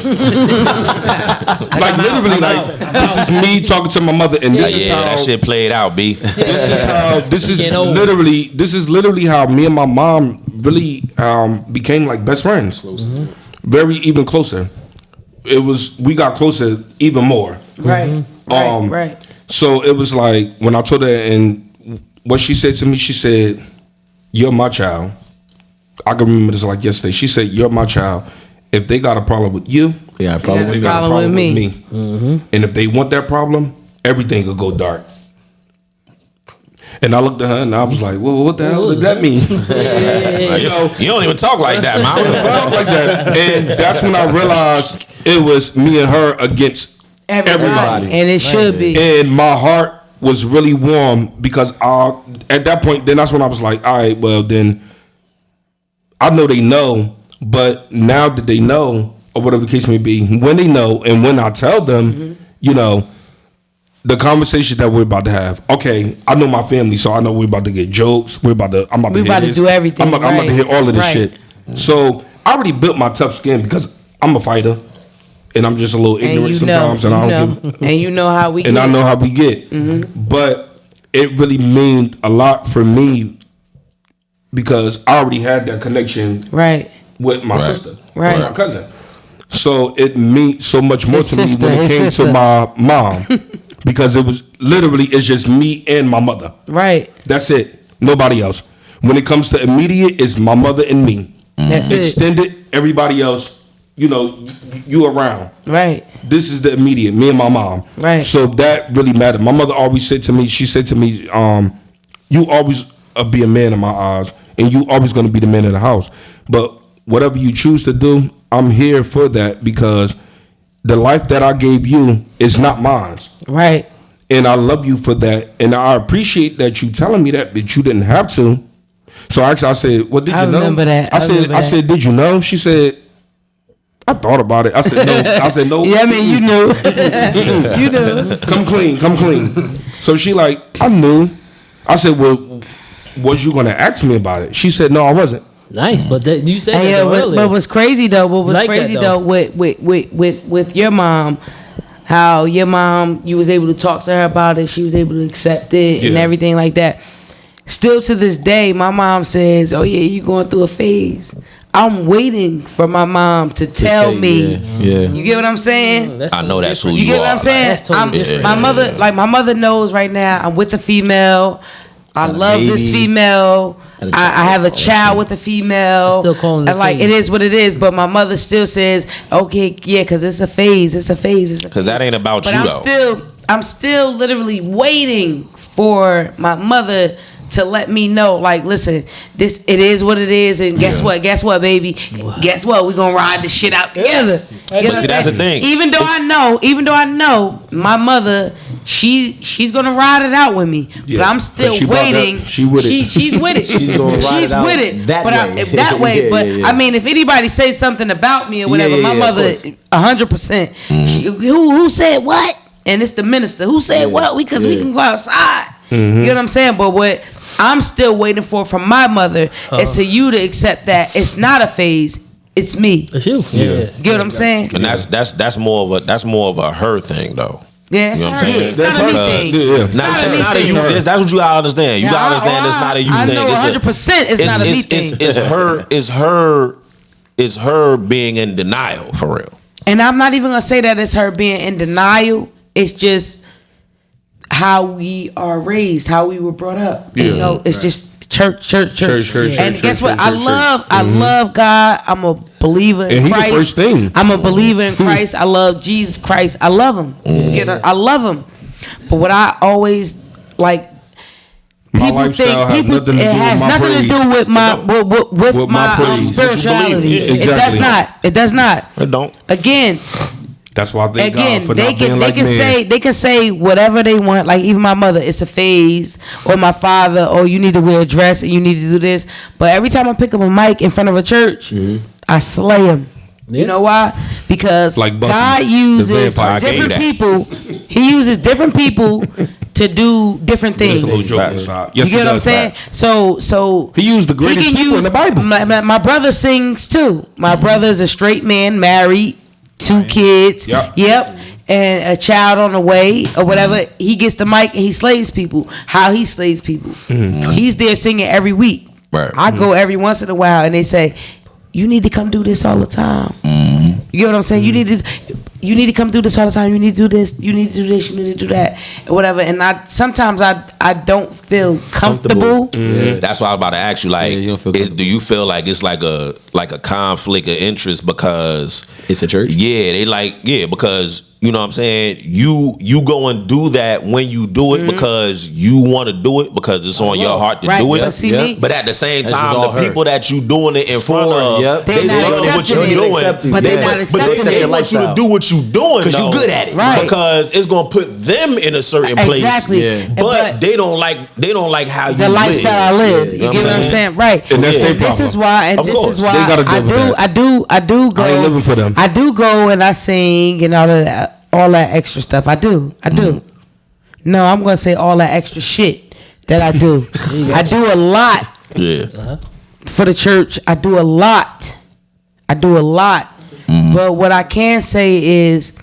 Like literally, like this is me talking to my mother, and this is how that shit played out, B. This is literally how me and my mom really became like best friends, very even closer. We got closer even more. Right. Right. So it was like when I told her, and what she said to me, she said, "You're my child." I can remember this like yesterday. She said, "You're my child. If they got a problem with you, Yeah, they got a problem with me. And if they want that problem, everything will go dark." And I looked at her and I was like, "Well, what the hell does that mean?" You don't even talk like that, man. I don't talk like that. And that's when I realized it was me and her against everybody. And it should be. And my heart was really warm because at that point, then that's when I was like, all right, well, then I know they know, but now that they know, or whatever the case may be, when they know and when I tell them, you know, the conversations that we're about to have. Okay, I know my family, so I know we're about to get jokes. I'm about to do everything. I'm about to hear all of this shit. So I already built my tough skin because I'm a fighter. And I'm just a little ignorant sometimes, and I don't give. And you know how we get. And I know how we get. But it really meant a lot for me because I already had that connection with my sister, with my cousin. So it meant so much more to me when it came to my mom because it was literally, it's just me and my mother. Right. That's it. Nobody else. When it comes to immediate, it's my mother and me. That's Extended, everybody else. You know, you around. Right. This is the immediate, me and my mom. Right. So that really mattered. My mother always said to me, she said to me, you always be a man in my eyes, and you always going to be the man in the house. But whatever you choose to do, I'm here for that because the life that I gave you is not mine. Right. And I love you for that. And I appreciate that you telling me that you didn't have to. So I said, well, did you know? I remember that. I said, did you know? She said, I thought about it. I said no. I said no. Yeah, I mean you knew. You knew. Come clean. So she like, I knew. I said, well, was you gonna ask me about it? She said, no, I wasn't. Nice, but you said that earlier. But what's crazy though? With your mom, how your mom, you was able to talk to her about it. She was able to accept it and everything like that. Still to this day, my mom says, "Oh yeah, you going through a phase." I'm waiting for my mom to tell me. Yeah. You get what I'm saying? I know that's who you are. You get what I'm saying? That's totally my mother knows right now I'm with a female. I love this female. I have a child with a female. Still calling it and like phase. it is what it is, but my mother still says, okay, yeah, because it's a phase. Because that ain't about you though. I'm still literally waiting for my mother to let me know, like, listen, it is what it is, and guess what, baby? Guess what? We're gonna ride this shit out together. But see, that's the thing. Even though I know my mother, she's gonna ride it out with me, but I'm still waiting. She's with it. She's with it. She's gonna ride it out with it. that way. Yeah, but I mean, if anybody says something about me or whatever, my mother, 100%. Who said what? And it's the minister who said what? Because we can go outside. You know what I'm saying? But what I'm still waiting for from my mother is to you to accept that it's not a phase, it's me. It's you. Yeah. Get what I'm saying? And that's more of a her thing though. Yeah, it's you know what her. I'm saying? It's not a me thing. It's not a you. That's what you gotta understand. You gotta understand it's not a you thing. I know 100% it's not a me thing. It's her being in denial for real. And I'm not even gonna say that it's her being in denial. It's just how we are raised, how we were brought up. Yeah. You know, it's just church. And guess what? I love God. I'm a believer in Christ. He the first thing. I'm a believer in Christ. I love Jesus Christ. I love him. I love him. But what I always like, people it has nothing to do with my spirituality. It does not. It don't. Again. That's why they can say whatever they want. Like even my mother, it's a phase, or my father, or you need to wear a dress and you need to do this. But every time I pick up a mic in front of a church, I slay him. Yeah. You know why? Because like God uses different people. He uses different people to do different things. Yes, you get what I'm saying? So he used the greatest people in the Bible. My brother sings too. My brother's a straight man, married. 2 kids, yep, and a child on the way or whatever. He gets the mic and he slays people. How he slays people. He's there singing every week. Right. I go every once in a while and they say, you need to come do this all the time. You get what I'm saying? You need to come through this all the time. You need to do this. You need to do this. You need to do that, and whatever. And sometimes I don't feel comfortable. That's why I was about to ask you. Like, you don't feel do you feel like it's like a conflict of interest because it's a church? Because you know what I'm saying, you go and do that when you do it because you want to do it because it's on your heart to do it. But at the same time, the people that you doing it in front of, they love what you're doing, but they want you to do what you're doing because you're good at it, right? Because it's gonna put them in a certain place, but they don't like how you the lifestyle I live. You get what I'm saying, right? And that's their problem. This is why I do go. I ain't living for them. I do go and I sing and all that extra stuff. I do. No, I'm gonna say all that extra shit that I do. I do a lot. For the church, I do a lot. But what I can say is,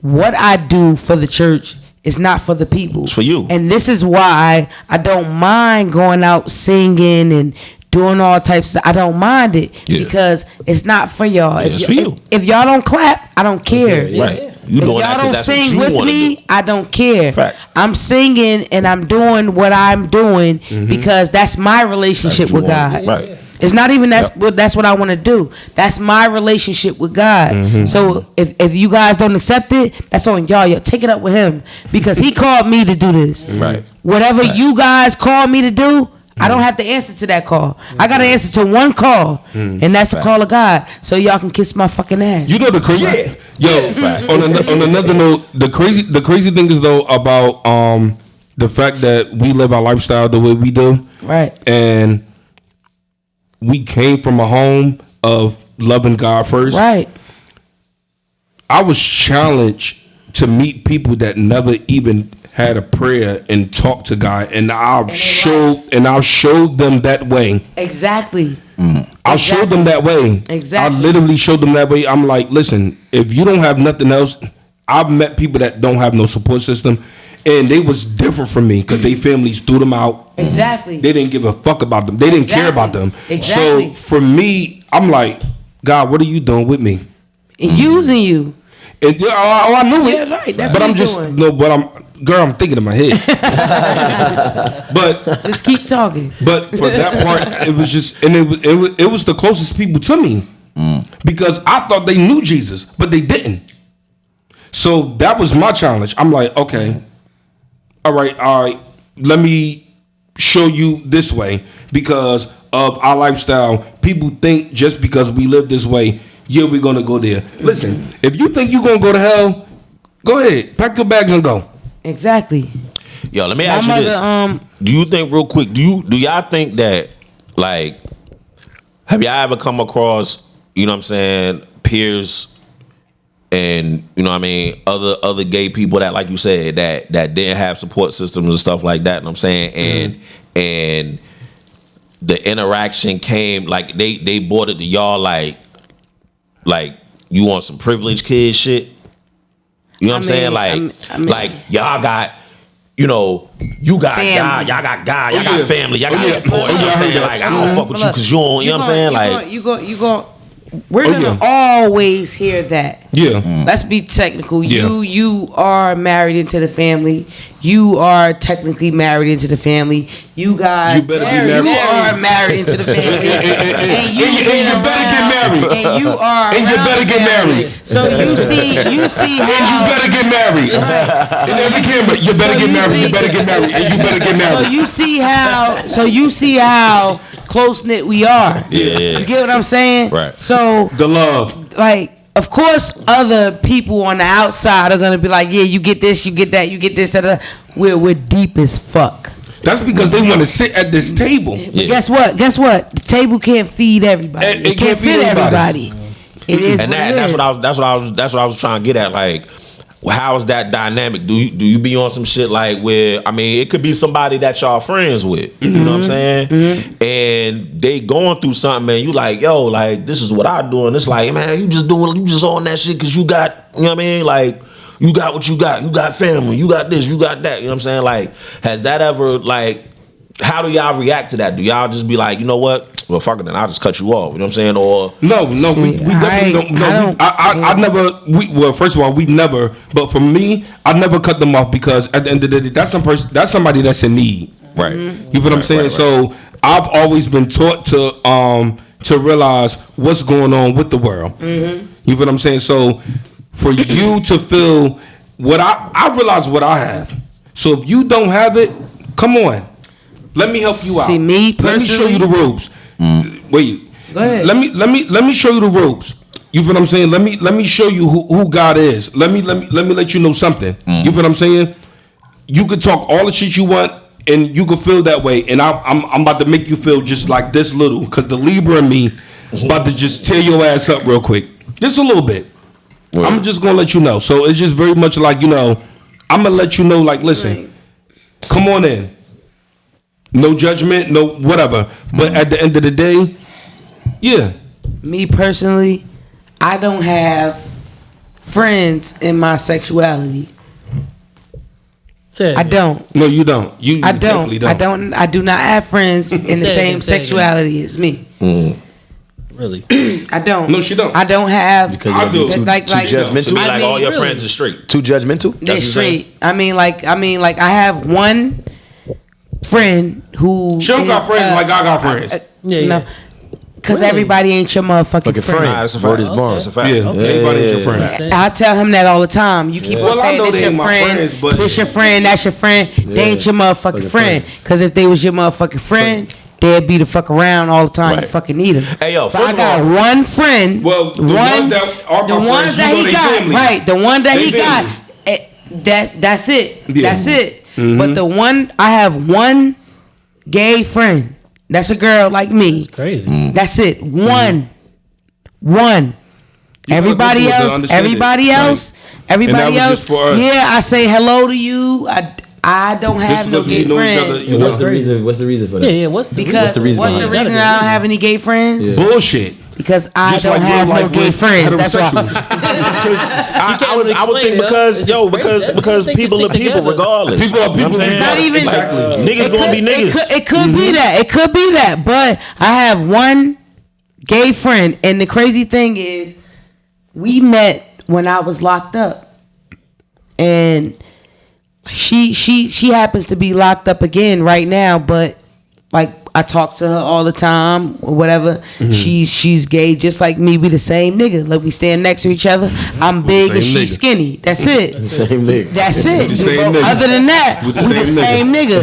what I do for the church is not for the people. It's for you. And this is why I don't mind going out singing and doing all types of. I don't mind it because it's not for y'all. It's for you. If y'all don't clap, I don't care. Right. If y'all don't sing with me, I don't care. Facts. I'm singing and I'm doing what I'm doing because that's my relationship with God. Right. It's not even that's what I want to do. That's my relationship with God. So if you guys don't accept it, that's on y'all. Y'all take it up with him because he called me to do this. Right. Whatever you guys call me to do, I don't have to answer to that call. I got to answer to one call, and that's the call of God. So y'all can kiss my fucking ass. You know the crazy, on another note, the crazy thing is though about the fact that we live our lifestyle the way we do, right? And we came from a home of loving God first, right? I was challenged to meet people that never even had a prayer and talk to God, and I've showed them that way. Exactly. I showed them that way. Exactly. I literally showed them that way. I'm like, listen, if you don't have nothing else, I've met people that don't have no support system, and they was different from me because they families threw them out. Exactly. They didn't give a fuck about them. They didn't care about them. Exactly. So for me, I'm like, God, what are you doing with me? Using you. And I knew it. Yeah, right. That's but what I'm just doing. no. But I'm thinking in my head. But let's keep talking. But for that part, it was just, and it was the closest people to me because I thought they knew Jesus, but they didn't. So that was my challenge. I'm like, okay, all right. Let me show you this way because of our lifestyle. People think just because we live this way, yeah, we're gonna go there. Listen, if you think you're gonna go to hell, go ahead, pack your bags and go. Exactly. Yo, let me ask you this: do you think, real quick, do y'all think that, like, have y'all ever come across, you know what I'm saying, peers and, you know what I mean, other gay people that, like you said, that didn't have support systems and stuff like that, you know what I'm saying, and the interaction came, like, they brought it to y'all like you want some privileged kid shit? You know what I'm saying? Like y'all got, you know, you got God, y'all got God, y'all got family, y'all got support. You know what I'm saying? Like, I don't fuck with you because you don't, you know what I'm saying? Like, we're gonna always hear that. Yeah. Let's be technical. You are married into the family. You are technically married into the family. You guys, you better be married. You are married into the family, and you better get married. And you are, and you better get married. So you see how, and you better get married. And every camera, you better get married. You better get married, and you better get married. So you see how close knit we are. Yeah. You get what I'm saying? Right. So the love, like, of course, other people on the outside are gonna be like, yeah, you get this, you get that, you get this, that. We're deep as fuck. That's because they want to sit at this table. But guess what? The table can't feed everybody. It can't fit everybody. It is. And that's what I was trying to get at. Like, how is that dynamic? Do you be on some shit like where, I mean, it could be somebody that y'all friends with, you know what I'm saying? And they going through something and you like, yo, like, this is what I do, and it's like, man, you just on that shit because you got, you know what I mean? Like, you got what you got family, you got this, you got that, you know what I'm saying? Like, has that ever, like, how do y'all react to that? Do y'all just be like, you know what? Well, fuck it, then I'll just cut you off. You know what I'm saying? Or no, we definitely don't. No, I never. Well, first of all, we never. But for me, I never cut them off because at the end of the day, that's somebody that's in need. Right. You feel what I'm saying? Right. So I've always been taught to realize what's going on with the world. You feel what I'm saying? So for you to feel what I realize what I have. So if you don't have it, come on. Let me help you out. See, me personally, let me show you the ropes. Wait. Go ahead. Let me show you the ropes. You feel what I'm saying? Let me show you who God is. Let me let you know something. You feel what I'm saying? You can talk all the shit you want and you can feel that way. And I'm about to make you feel just like this little, because the Libra in me about to just tear your ass up real quick. Just a little bit. Right. I'm just gonna let you know. So it's just very much like, I'm gonna let you know, like, listen, come on in. No judgment, no whatever. But at the end of the day, yeah. Me personally, I don't have friends in my sexuality. I don't. No, you don't. I don't. I do not have friends in the same sexuality as me. Really? I don't. No, she don't. I don't have. Because I do. Too judgmental. To be like all your friends are straight. Too judgmental. They're straight. I mean, like I have one friend who. She don't got friends like I got friends. No. Because everybody ain't your motherfucking friend. Nah, that's a fact. That's a fact. Yeah, everybody ain't your friend. I tell him that all the time. You keep on saying this your friend, this your friend, that's your friend. They ain't your motherfucking friend. Because if they was your motherfucking friend, they'd be the fuck around all the time. You fucking need them. Hey, yo, but I got one friend. Well, the ones that are my friends, he got, family. Right, the one that he got, that's it. Yeah. That's it. But the one, I have one gay friend. That's a girl like me. That's crazy. That's it. One. Everybody else. Yeah, I say hello to you. I don't have no gay friends. What's the reason? What's the reason for that? Yeah. What's the reason? What's the reason I don't have any gay friends? Yeah. Bullshit. Because I just don't have no gay friends. That's why. Because I would think because people are people regardless. People are people. It's not even niggas gonna be niggas. It could be that. It could be that. But I have one gay friend, and the crazy thing is, we met when I was locked up, and she happens to be locked up again right now, but like I talk to her all the time or whatever. She's gay just like me. We the same nigga. Like we stand next to each other. I'm big and she's skinny. That's it. The same nigga. That's it. Other than that, we the same nigga.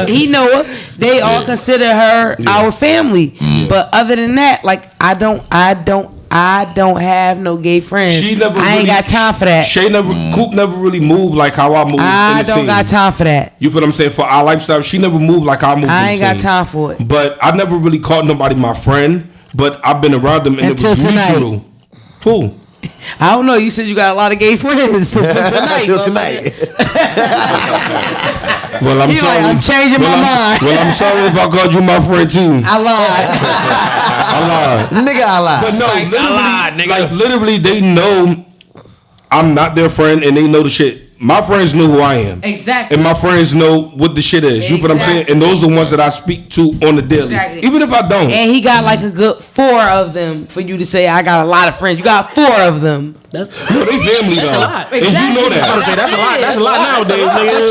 He know her. They all consider her our family. But other than that, like I don't have no gay friends. I ain't got time for that. Coop never really moved like how I moved. I don't got time for that. You feel what I'm saying? For our lifestyle, she never moved like I moved. I ain't got time for it. But I never really called nobody my friend. But I've been around them and until it was tonight. mutual. Who? I don't know. You said you got a lot of gay friends until tonight. Well, I'm sorry. I'm changing my mind. Well, I'm sorry if I called you my friend too. I lied. Nigga, I lied. But no, I lied, nigga. Like literally, they know I'm not their friend, and they know the shit. My friends know who I am. Exactly. And my friends know what the shit is. You feel what I'm saying? And those are the ones that I speak to on the daily. Exactly. Even if I don't. And he got like a good 4 of them for you to say, I got a lot of friends. You got 4 of them. They family though. That's a lot. And you know that. I'm gonna say that's a lot. That's a lot nowadays, nigga.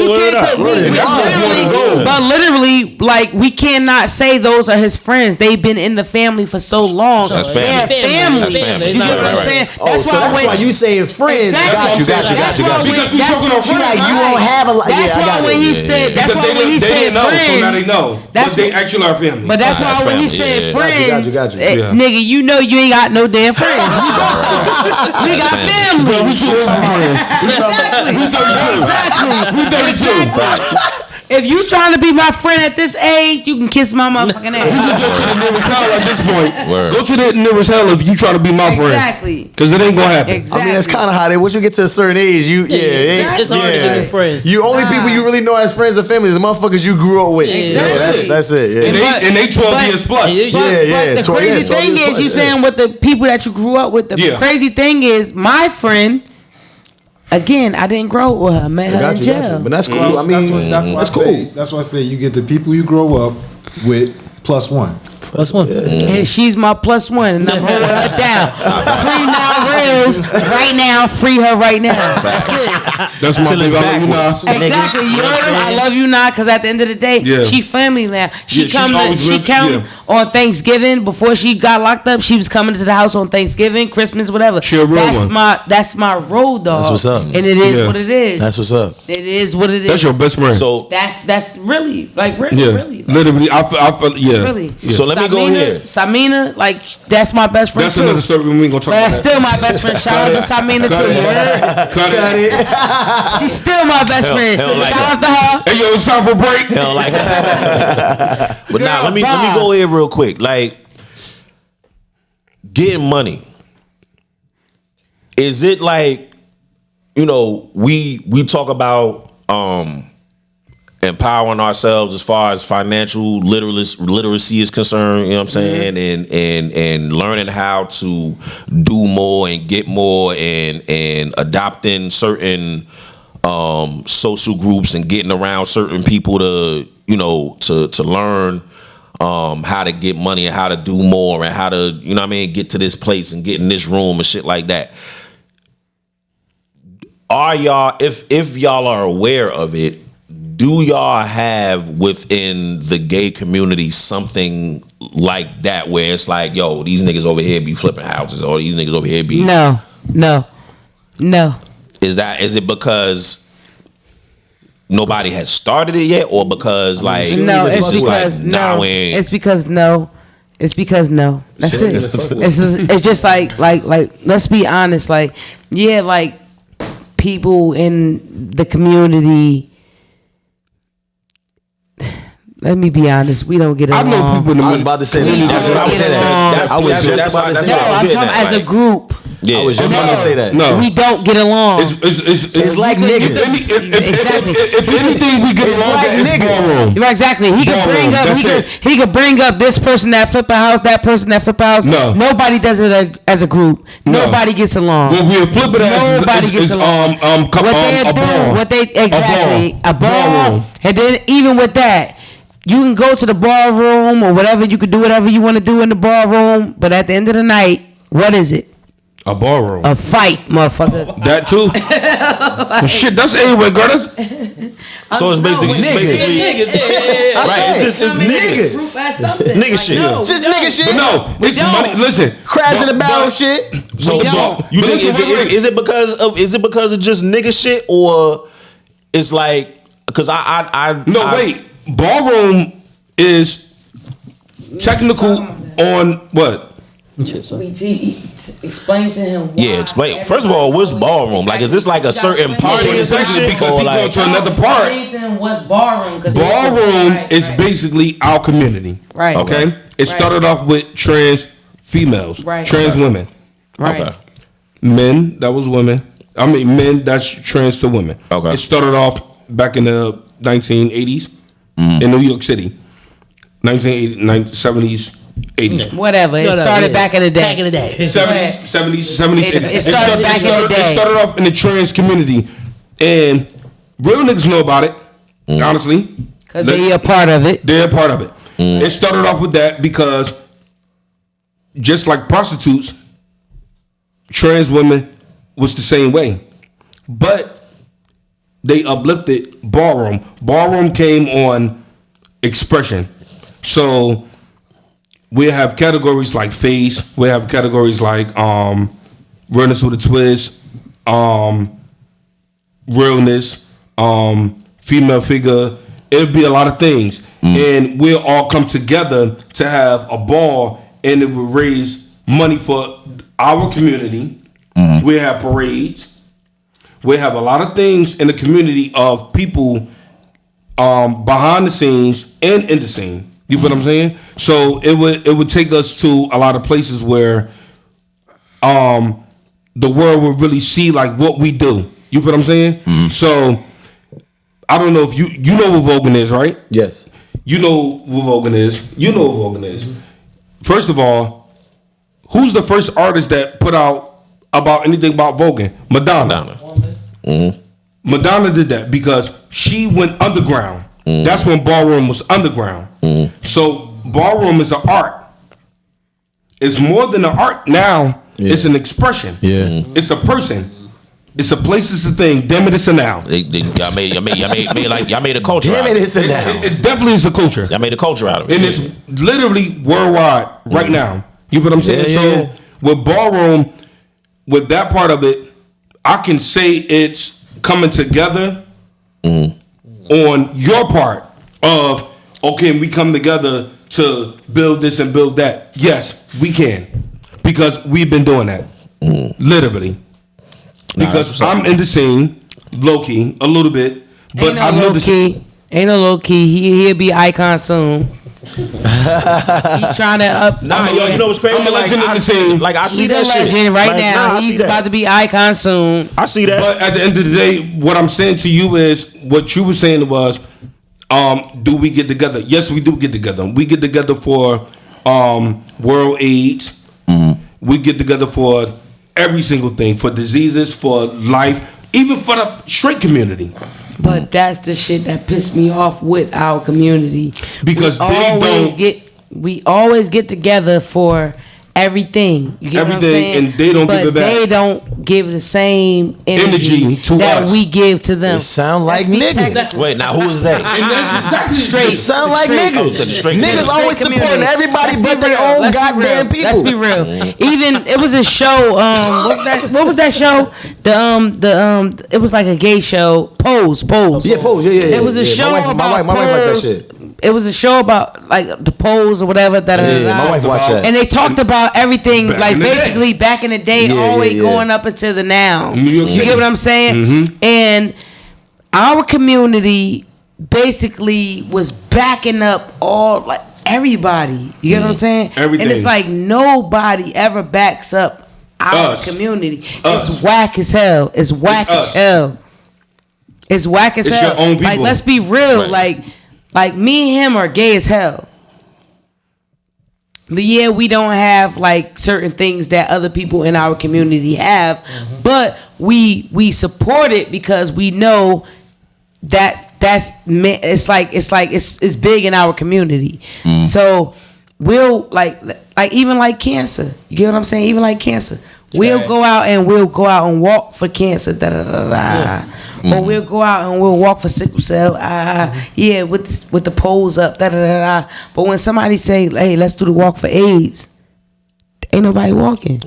But literally, like we cannot say those are his friends. They've been in the family for so long. That's They're family. family. That's family. You get what I'm saying? That's why you saying friends. Exactly. Got you. You won't have a lot. That's why when he said. That's why when he said friends. So now they know. But they actually are family. But that's why when he said friends, got you. nigga, you know you ain't got no damn friends. We got family. Bro, we 2 friends. Exactly. If you trying to be my friend at this age, you can kiss my motherfucking ass. You can go to the nearest hell at this point. Go to the nearest hell if you trying to be my friend. Exactly. Because it ain't gonna happen. Exactly. I mean, that's kind of how they. Once you get to a certain age, it's hard to get new friends. You only people you really know as friends or family is the motherfuckers you grew up with. Exactly. That's it. Yeah. And they 12 years plus. But the crazy thing is, you saying with the people that you grew up with. The crazy thing is, my friend, Again, I didn't grow with her. I met her in jail. But that's cool. I mean, that's cool. That's what I say. You get the people you grow up with +1. +1. And she's my +1, and I'm holding her down. Free now, Rails. Right now, free her right now. That's it. That's my thing. Exactly. You heard her? I love you now, because at the end of the day, she family now. She come on Thanksgiving. Before she got locked up, she was coming to the house on Thanksgiving, Christmas, whatever. She a real one. That's my road dog. That's what's up. And it is what it is. That's what's up. It is what it is. That's your best friend. So that's really really. Literally, I feel Really. Yeah. So let me go here. Samina, like that's my best friend. That's too. another story we ain't gonna talk about. That's still my best friend. Shout out to Samina too. Cut it. She's still my best friend. like Shout out to her. Hey, yo, it's time for break. Hell like that. But now let me go here real quick. Like getting money. Is it like, you know, we talk about empowering ourselves as far as financial literacy is concerned, you know what I'm saying? And learning how to do more and get more and adopting certain social groups and getting around certain people to, you know, to learn how to get money and how to do more and how to, you know what I mean, get to this place and get in this room and shit like that. Are y'all, if y'all are aware of it, do y'all have within the gay community something like that where it's like, yo, these niggas over here be flipping houses or these niggas over here be... No. Is it because nobody has started it yet, or because like... No, it's because no. It's because no. It's because no. That's it. It's just like let's be honest. Like, yeah, like people in the community... Let me be honest. We don't get along. I know people in the I was about to say that. I was just about to say that. I'm talking as a group. Yeah. I was just about to say that. No. We don't get along. It's like niggas. Exactly. If anything, we get along. like niggas. Right, exactly. He could bring up. He could bring up this person that flip a house, that person that flip a house. No. Nobody does it as a group. No. Nobody gets along. Well, we'll flip it as Nobody gets along. A ball. And then even with that, you can go to the bar room or whatever. You can do whatever you want to do in the bar room. But at the end of the night, what is it? A ballroom. A fight, motherfucker. That too. Well, shit, that's anyway, girl. So it's basically Niggas. Right, it's niggas. Nigga shit. No, Just nigga shit. But no, it's money. Listen, Crabs in the barrel shit. So you think is it because of just nigga shit, or it's like because wait. Ballroom is technical on what? Explain to him. Yeah, explain. First of all, what's ballroom? Like, is this like a certain party or some shit? Because he like, go to another part. Explain to him what's ballroom. Ballroom is basically our community. Right. Okay. It started off with trans females. Right. Trans women. Right. Okay. Men, that was women. I mean, men, that's trans to women. Okay. It started off back in the 1980s in New York City. 1980s, 70s, 80s. Whatever. It started back in the day. 70s, 80s. It started back in the day. It started off in the trans community. And real niggas know about it, honestly. Because they're a part of it. They're a part of it. It started off with that because just like prostitutes, trans women was the same way. But they uplifted ballroom. Ballroom came on expression. So we have categories like face. We have categories like realness with a twist, realness, female figure. It'd be a lot of things. And we'll all come together to have a ball, and it would raise money for our community. We have parades. We have a lot of things in the community of people behind the scenes and in the scene. You feel what I'm saying? So it would take us to a lot of places where the world would really see like what we do. You feel what I'm saying? So I don't know if you know what Vogan is, right? Yes. You know what Vogan is. You know what Vogan is. First of all, who's the first artist that put out about anything about Vogan? Madonna. Madonna did that because she went underground. That's when ballroom was underground. So ballroom is an art. It's more than an art now. Yeah. It's an expression. Yeah. It's a person. It's a place. It's a thing. Damn it, it's a noun. Y'all made a culture. Damn it, it's a noun. It definitely is a culture. Y'all made a culture out of it. And it's literally worldwide right now. You know what I'm saying? Yeah. So with ballroom, with that part of it, I can say it's coming together on your part of, okay, we come together to build this and build that. Yes, we can. Because we've been doing that. Literally. Because I'm in the scene, low key, a little bit. But I know the key. Ain't no low key. He'll be icon soon. He's trying to up. Nah, yo, you know what's crazy? I see he's that a legend shit right now. He's about to be icon soon. I see that. But at the end of the day, what I'm saying to you is what you were saying was, do we get together? Yes, we do get together. We get together for World AIDS. We get together for every single thing, for diseases, for life, even for the straight community. But that's the shit that pissed me off with our community. Because we always get together for everything. You get what I'm saying? And they don't give it back. They don't give the same energy to that us. we give to them. It sound like niggas. Wait, now who is they? Straight. It sound like niggas. Niggas always supporting everybody but their own goddamn people. Let's be real. Even it was a show. What was that show? It was like a gay show. Pose. Yeah, Pose. Yeah. It was a show about my wife liked that shit. It was a show about like the pose or whatever. My wife watched that. And they talked about everything, back basically back in the day, all the way going up into the now. You get what I'm saying? And our community basically was backing up all like everybody. You get what I'm saying? Everything. And it's like nobody ever backs up our community. It's whack as hell. It's whack as hell. It's whack as hell. Your own people. Like, let's be real. Right. Like me and him are gay as hell. Yeah, we don't have like certain things that other people in our community have, but we support it because we know that it's big in our community. So we'll like even like cancer. You get what I'm saying? Even like cancer. We'll go out and walk for cancer, or we'll go out and we'll walk for sickle cell, with the poles up, But when somebody say, "Hey, let's do the walk for AIDS," ain't nobody walking.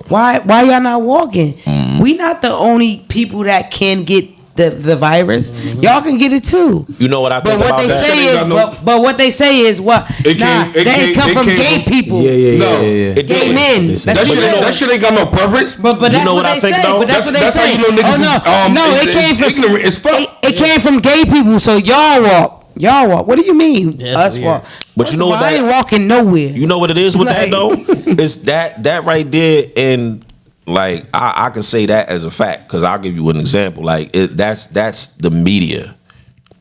Why y'all not walking? We not the only people that can get the virus. Y'all can get it too. You know what I think about that? But what they say is what? They come from gay people. Yeah. Gay men. That shit ain't got no preference. But that's what they say. But that's what they say. It came from ignorant as fuck. It came from gay people. So y'all walk. What do you mean? Us walk. But you know what? I ain't walking nowhere. You know what it is with that though? It's that right there, and like I can say that as a fact because I'll give you an example. Like that's the media.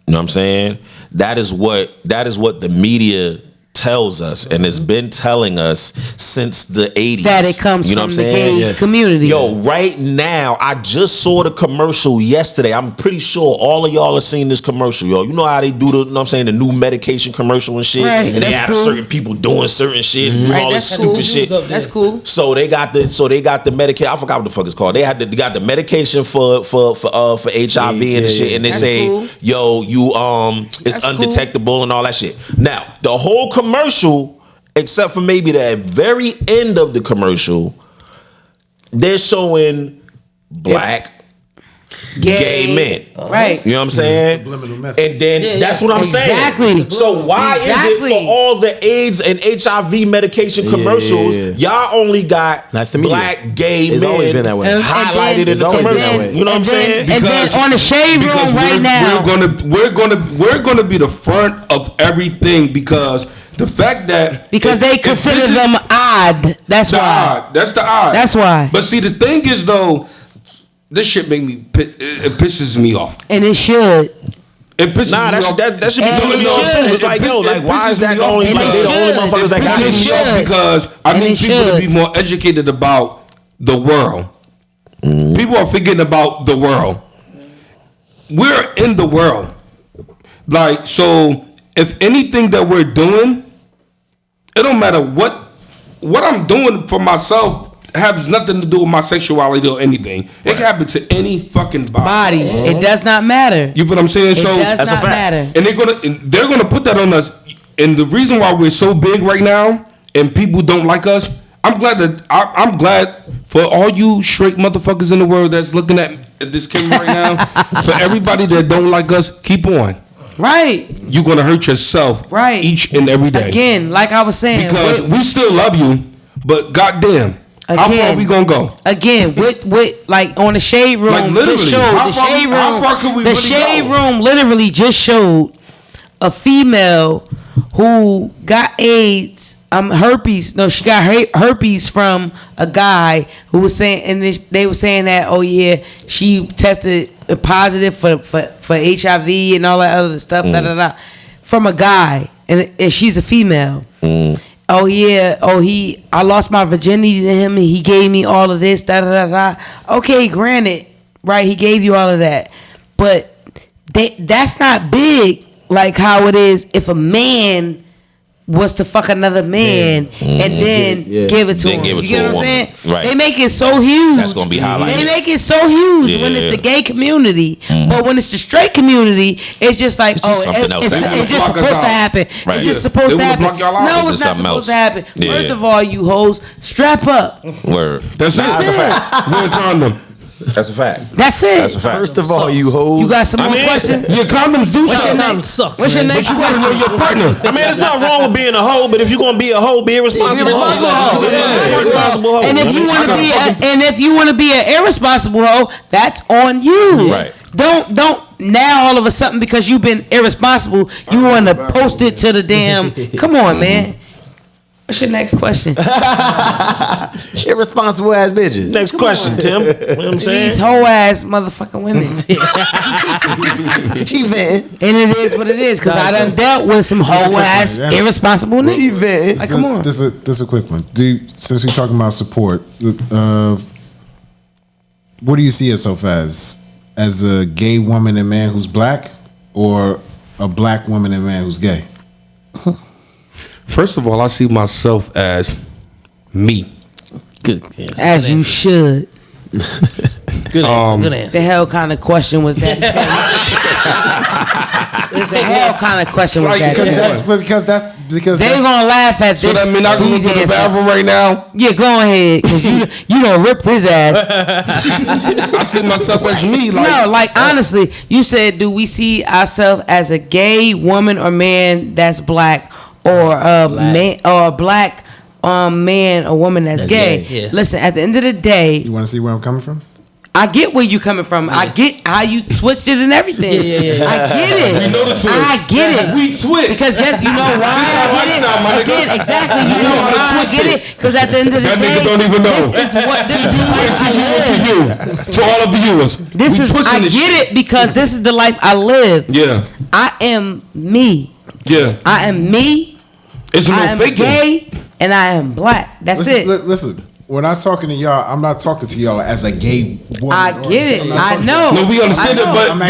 You know what I'm saying? That is what the media tells us and has been telling us since the 80s. That it comes from the gay community. Yo, right now, I just saw the commercial yesterday. I'm pretty sure all of y'all have seen this commercial, yo. You know how they do the, you know what I'm saying, the new medication commercial and shit? Right, and they have certain people doing certain shit and all this stupid shit. That's cool. So they got the medication. I forgot what the fuck it's called. They got the medication for HIV and the shit, and they say, yo, you it's undetectable and all that shit. Now, the whole commercial, except for maybe the very end of the commercial, they're showing black gay men. Right. You know what I'm saying? And then that's what I'm saying. So why is it for all the AIDS and HIV medication commercials, y'all only got black gay men highlighted in the commercial? You know what I'm saying? And then on the shade room right now, we're gonna be the front of everything because the fact that they consider them odd. That's why. That's the odd. That's why. But see, the thing is though, this shit it pisses me off. And it should. It pisses me off. That should be pissing me off too. It's like, yo, like why is that the only like they the only motherfuckers that got it? Because I need people to be more educated about the world. People are forgetting about the world. we're in the world. Like, so if anything that we're doing, it don't matter what I'm doing for myself has nothing to do with my sexuality or anything. Right. It can happen to any fucking body. It does not matter. You feel what I'm saying? It does not matter. And they're gonna put that on us. And the reason why we're so big right now and people don't like us, I'm glad for all you straight motherfuckers in the world that's looking at this camera right now. For everybody that don't like us, keep on. Right. You're gonna hurt yourself. Right. Each and every day. Again, like I was saying, because we still love you, but goddamn. Again, how far are we gonna go? Again, with like on the shade room, like literally, the shade room literally just showed a female who got AIDS, herpes. No, she got herpes from a guy who was saying, and they were saying that, oh yeah, she tested positive for HIV and all that other stuff, from a guy, and she's a female. Oh yeah, I lost my virginity to him and he gave me all of this, Okay, granted, right, he gave you all of that. But that's not big like how it is if a man was to fuck another man and then give it to him. You get what I'm saying? Right. They make it so huge. That's gonna be highlighted. They make it so huge when it's the gay community, but when it's the straight community, it's just like, it's just supposed to happen. Right. It's just supposed to happen. No, it's not supposed to happen. First of all, you hoes, strap up. Word. That's a fact. Wear a condom. That's a fact. That's it. That's a fact. First of all, you hoes. You got some more questions? Your condoms do something. What's your next question? Your partner. I mean, it's not wrong with being a hoe, but if you're gonna be a hoe, be a responsible hoe. Irresponsible hoe. And if you want to be an irresponsible hoe, that's on you. Right. Don't now all of a sudden because you've been irresponsible, you want to post it to the damn. Come on, man. What's your next question? Irresponsible ass bitches. Next question, Tim. You know what I'm saying? These whole ass motherfucking women. She venting. And it is what it is, because I done dealt with some whole ass irresponsible niggas. She venting. Like, come on. This is a quick one. Since we're talking about support, what do you see yourself as a gay woman and man who's black, or a black woman and man who's gay? First of all, I see myself as me. Good answer. As you should. Good answer. Good answer. The hell kind of question was that? The hell kind of question was that? Because they gonna laugh at this. So that mean I can go to the bathroom right now? Yeah, go ahead, because you done ripped his ass. I see myself as me. Honestly, you said, do we see ourselves as a gay woman or man that's black, or a man or a black man or woman that's gay? Yes. Listen, at the end of the day, you want to see where I'm coming from? I get where you coming from. Yeah. I get how you twist it and everything. Yeah. I get it. We know the twist. I get it. We twist. Because you know why I get it? Again, exactly. You know why I get it? Because at the end of the day, that nigga don't even know. This is what this is to all of the viewers. I get it because this is the life I live. Yeah. I am me. Yeah. I am me. It's I am gay and I am black. That's it. Listen. When I'm talking to y'all, I'm not talking to y'all as a gay woman. I get it. I know. No, we understand it, but I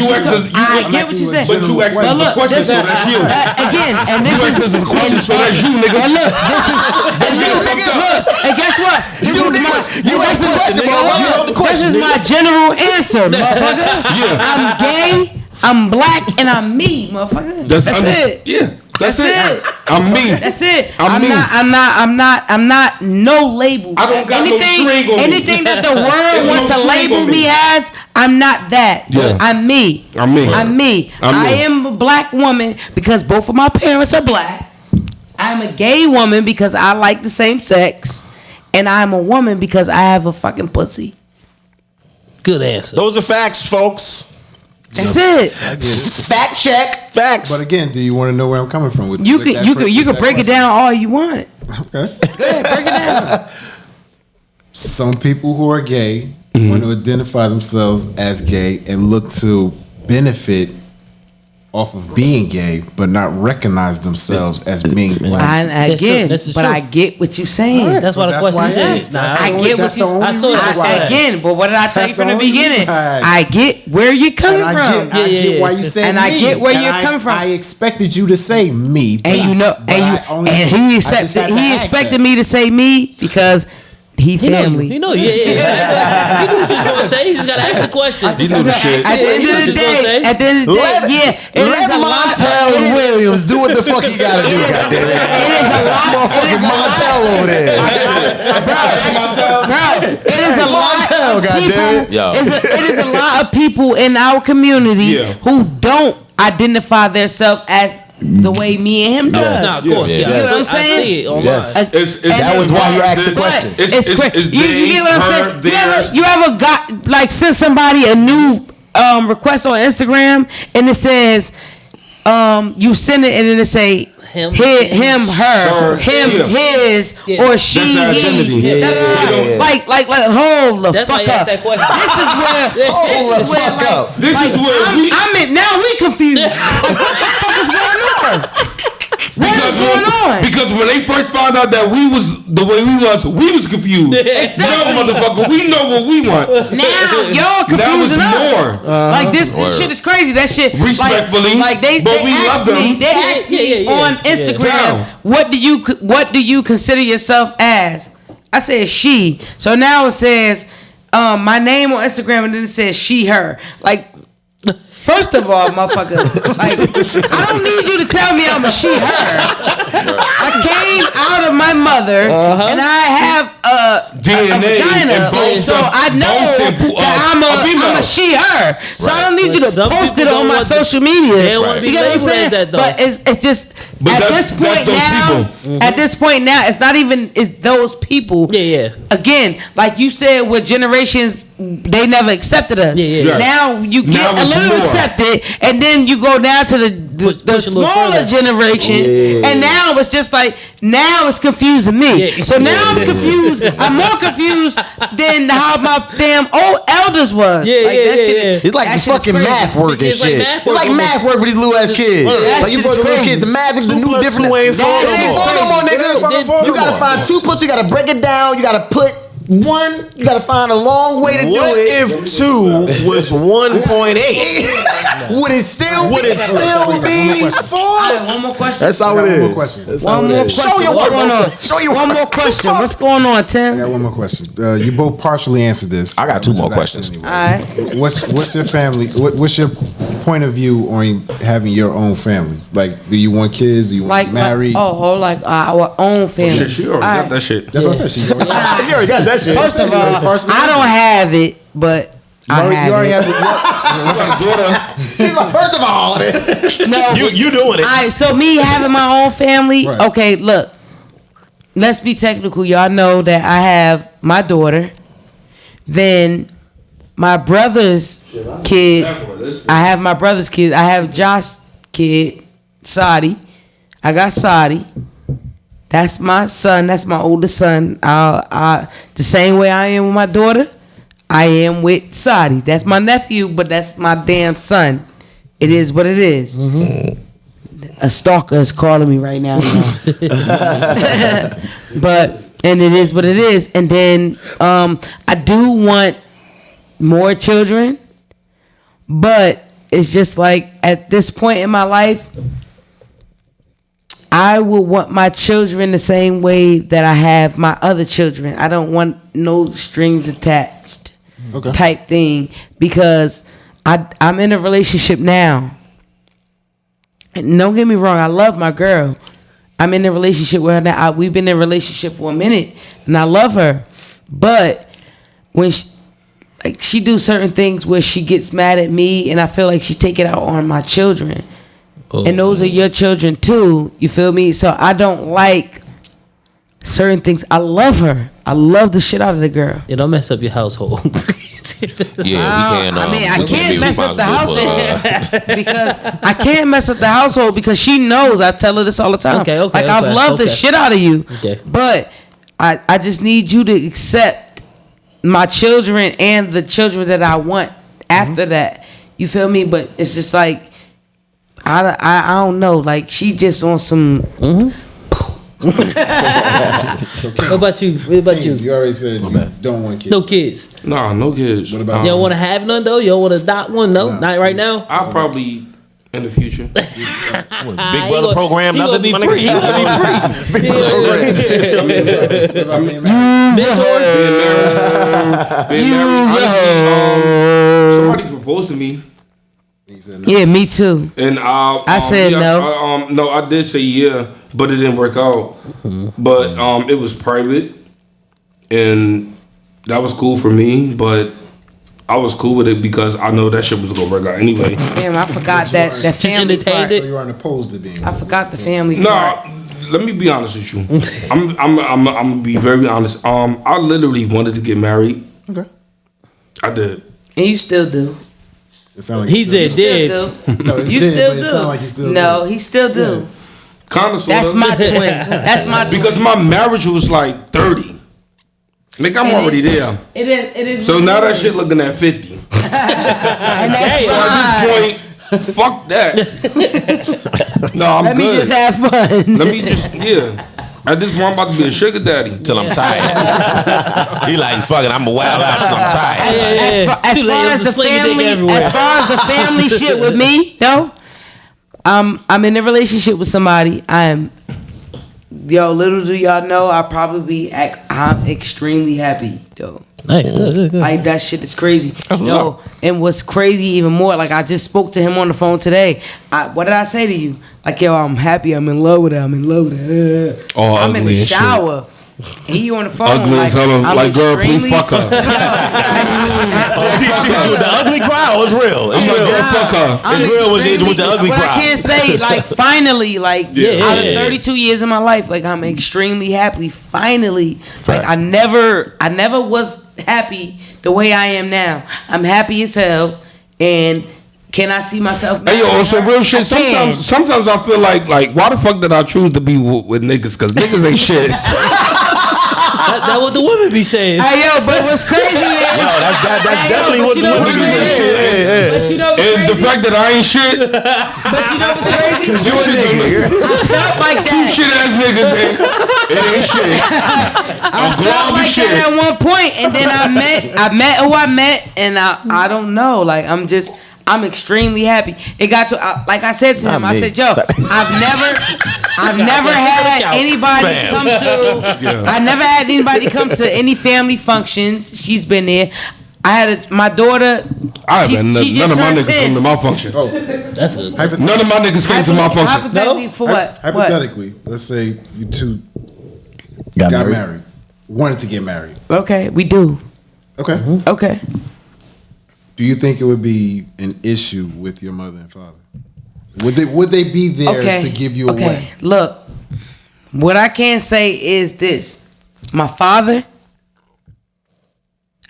get what you said. But you asked us the question, so that's you. Again, and this is the question, so that's you, nigga. And look, look, and guess what? This is my general answer, motherfucker. Yeah. I'm gay, I'm black, and I'm me, motherfucker. That's it. Yeah. That's it. I'm me. That's it. I'm not no label. I don't got no string on me. Anything that the world wants to label me as, I'm not that. Yeah. I'm me. I'm me. I am a black woman because both of my parents are black. I'm a gay woman because I like the same sex. And I'm a woman because I have a fucking pussy. Good answer. Those are facts, folks. That's it. I get it. Fact check. Facts. But again, do you want to know where I'm coming from? You can break it down all you want. Okay. Yeah, break it down. Some people who are gay want to identify themselves as gay and look to benefit off of being gay, but not recognize themselves as being black. I get what you're saying. Right, that's why the question is. I get what you. Again, but what did I tell you from the beginning? I get where you're coming from. I get why you said and me. I get where you're coming from. I expected you to say me, and you know, and he expected me to say me because. He family. He know. Yeah. He knew what you was gonna say. He just gotta ask the question. He knew the shit. At the end of the day, let Montel Williams do what the fuck he gotta do. Goddammit. It is a lot. Motherfucking Montel over there. It is a lot of people. It is a lot of people in our community who don't identify themselves as the way me and him does. Nah, of course. You know what I'm saying? I see it online. That was why you asked the question. It's crazy. You get what I'm saying? You ever got like sent somebody a new request on Instagram and it says you send it and then it say him, her, him, his, or she, he. Like, hold the That's fuck why you asked up. that question. This is where, This is where I'm in. Now we confused. What the fuck is going on? What is going on? Because when they first found out that we was the way we was confused. Exactly. No, motherfucker, we know what we want. Now y'all confusing us. More. Like this shit is crazy. That shit. Respectfully, like they love them. They asked me on Instagram, what do you consider yourself as? I said she. So now it says my name on Instagram and then it says she, her. Like. First of all, motherfucker, like, I don't need you to tell me I'm a she, her. I came out of my mother, and I have a vagina, so I know that I'm a she, her. So I don't need you to post it on my social media. You get what I'm saying? But it's just at this point now, it's not even those people. Yeah. Again, like you said, with generations. They never accepted us. Yeah. Now you get a little accepted, and then you go down to the smaller generation, and now it's just like now it's confusing me. So now I'm confused. I'm more confused than how my damn old elders was. It's like the fucking math work and shit. It's like math work for these little ass kids. Like you brought the little kids. The math is the new difference. It ain't four no more, nigga. You gotta find two puts. You gotta break it down. You gotta put. One, you gotta find a long way to do it. What if 2 was 1.8? Would it still be 4? One more question. That's how it is. One more question. One more question. Show you What's going on? Show you one more question. What's going on, Tim? I got one more question. You both partially answered this. I got 2 more questions. Anyway. All right. What's your family? What's your point of view on having your own family? Like, do you want kids? Do you want to be married? Like our own family. Shit, she already got that shit. That's what I said. She already got that shit. First of all, I don't have it, but you already have it. She's like, first of all, no, you doing it. All right, so me having my own family. Right. Okay, look. Let's be technical. Y'all know that I have my daughter. Then my brother's kid. I have my brother's kid. I have Josh's kid, Sadi. I got Sadi. That's my son. That's my oldest son. The same way I am with my daughter, I am with Sadi. That's my nephew, but that's my damn son. It is what it is. Mm-hmm. A stalker is calling me right now. And it is what it is. And then I do want more children, but it's just like at this point in my life, I would want my children the same way that I have my other children. I don't want no strings attached type thing because I'm in a relationship now. And don't get me wrong, I love my girl. I'm in a relationship with her now. We've been in a relationship for a minute, and I love her. But when she do certain things where she gets mad at me, and I feel like she take it out on my children. And those are your children too. You feel me? So I don't like certain things. I love her. I love the shit out of the girl. It don't mess up your household. Yeah, we can. I can't mess up the household because I can't mess up the household because she knows. I tell her this all the time. I've loved the shit out of you, but I just need you to accept my children and the children that I want after that. You feel me? But it's just like I don't know. Like she just on some. What about you? What about you? You already said you don't want kids. No kids. Nah, no kids. What about You don't want to have none though. You don't want to adopt one. No, not right now. I'll probably in the future. Big brother program, He nothing. gonna be free. He gonna be free. Mentor. Being married. Honestly, somebody proposed to me. Yeah, me too. And I said no. No, I did say yeah, but it didn't work out. But it was private, and that was cool for me. But I was cool with it because I know that shit was gonna work out anyway. Damn, I forgot that family part. So you weren't opposed to being. I forgot the family No, part. let me be honest with you. I'm gonna be very honest. I literally wanted to get married. Okay. I did. And you still do. It sounded like He said Still did. do. No, it You did, still but do. it sounded like he still no, do. he still do. Kind of. That's my twin. That's my twin. Because my marriage was like 30. Nigga, I'm already there. It is. So now that shit looking at 50. And that's So fine. at this point, fuck that. No, I'm Let good. me just have fun. Let me just, yeah. At this point, I'm about to be a sugar daddy. Till I'm tired. He like, fuck it, I'm a wild out till I'm tired. As far as the family shit with me, though, I'm in a relationship with somebody. Little do y'all know, I'm extremely happy, though. Nice. Good. Like that shit is crazy. Yo, and what's crazy even more, like I just spoke to him on the phone today. What did I say to you? Like, yo, I'm happy. I'm in love with her. I'm in love with her. All I'm in ugly the and shit. shower. He on the phone. Ugly as hell. I'm Like, girl, please extremely- fuck her. She with the ugly crowd. It's real. It's I'm like, real. girl, fuck her. It's real when she with the ugly But I crowd. can't say, like, finally, like, out of 32 years of my life, like, I'm extremely happy. Finally, like, I never was happy the way I am now. I'm happy as hell, and can I see myself? Hey, yo, on some real shit. I can. Sometimes I feel like, why the fuck did I choose to be with niggas? Because niggas ain't shit. That what the women be saying. Hey, yo, but what's crazy is... Yo, that's definitely what the women be saying. But you know what's And the crazy? fact that I ain't shit, But you know what's crazy? you shit, I felt like two that. shit ass niggas, man. It ain't shit. I felt like shit. that at one point, and then I met who I met, and I don't know. Like, I'm extremely happy. It got to like I said to him. I said, "Yo, I've never had anybody come to. I never had anybody come to any family functions. She's been there. I had my daughter. None of my niggas come to my function. Oh, That's a None of my niggas came to my function. Hypothetically, for what? hypothetically, let's say you two got married, wanted to get married. Okay, we do. Okay. Okay. Do you think it would be an issue with your mother and father? Would they be there to give you away? Look, what I can say is this: my father,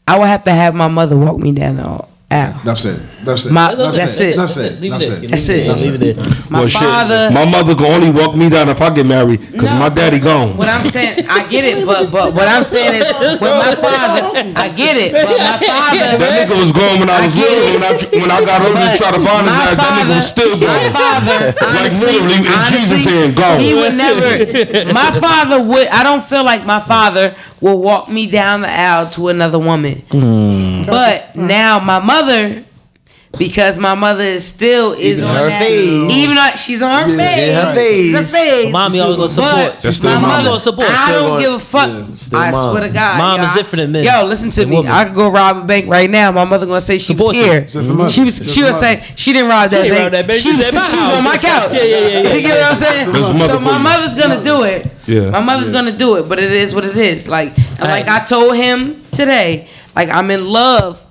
I would have to have my mother walk me down the aisle. That's it. That's it. Leave it there. My father. My mother can only walk me down if I get married, because my daddy gone. What I'm saying, I get it, but what I'm saying is, with my father, I get it, but my father. That nigga was gone when I was little. When I got older and tried to find his ass, that nigga was still My gone. father, Like literally, in Jesus' hand, gone. he would never. My father would. I don't feel like my father will walk me down the aisle to another woman. But now my mother, because my mother is on her that, phase. even though she's on her phase, her phase. Her phase. Mommy always gonna support. But That's still my mama. mother Gonna support. I Still don't give a fuck. still I mom. swear to God, Mom yo, is different than men. Yo, listen to Than me. women. I could go rob a bank right now. My mother gonna say she Support was you. here. Just a mother. She was. Just She a would mother. say she didn't rob that She didn't bank. rob that bank. She was She was at my on my house. couch. Yeah. You get what I'm saying? That's mother So for my you. mother's gonna do it. Yeah. My mother's gonna do it, but it is what it is. Like I told him today, like I'm in love.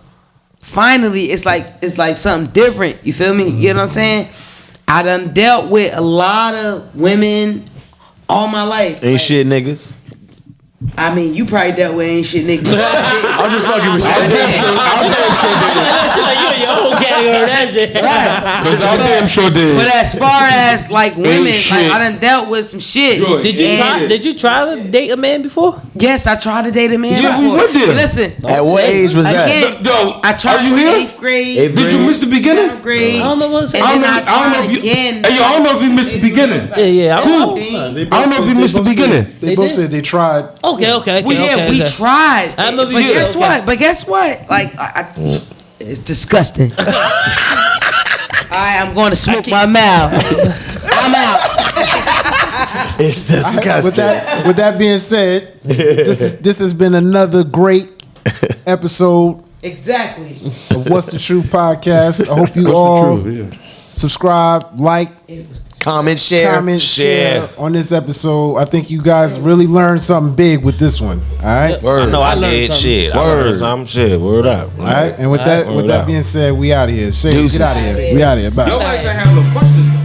Finally, it's like something different. You feel me? You know what I'm saying? I done dealt with a lot of women all my life. Ain't shit niggas. I mean, you probably dealt with ain't shit niggas. I'm just fucking with you. I'm damn sure did. That shit like you in your own category. That shit. Cause I damn sure did. But as far as like women, like shit. I done dealt with some shit. Did you try to date a man before? Yes, I tried to date a man. Yeah, we before. went there. But listen, At what age was that? again, Yo, I tried are you in here? 8th grade. Did you miss the beginning? 7th grade. I don't know what's And I don't then know- I I don't know tried if you- again. Hey, yo, I don't know if you missed the beginning. Yeah. Cool. 17. I don't know if you missed the beginning. They both said they tried. Okay. Well, yeah, we tried. I remember but you- guess okay. what? But guess what? Like, it's disgusting. All right, I'm going to smoke my mouth. I'm out. It's disgusting. With that being said, this has been another great episode Exactly. of What's the Truth podcast. I hope you all subscribe, like, Comment, share. share on this episode. I think you guys really learned something big with this one. All right. Word. No, I learned did something. shit. I learned some shit. Word up. All right. And with that being said, we out of here. Shay, get out of here. We out of here. Bye. Y'all guys have no questions.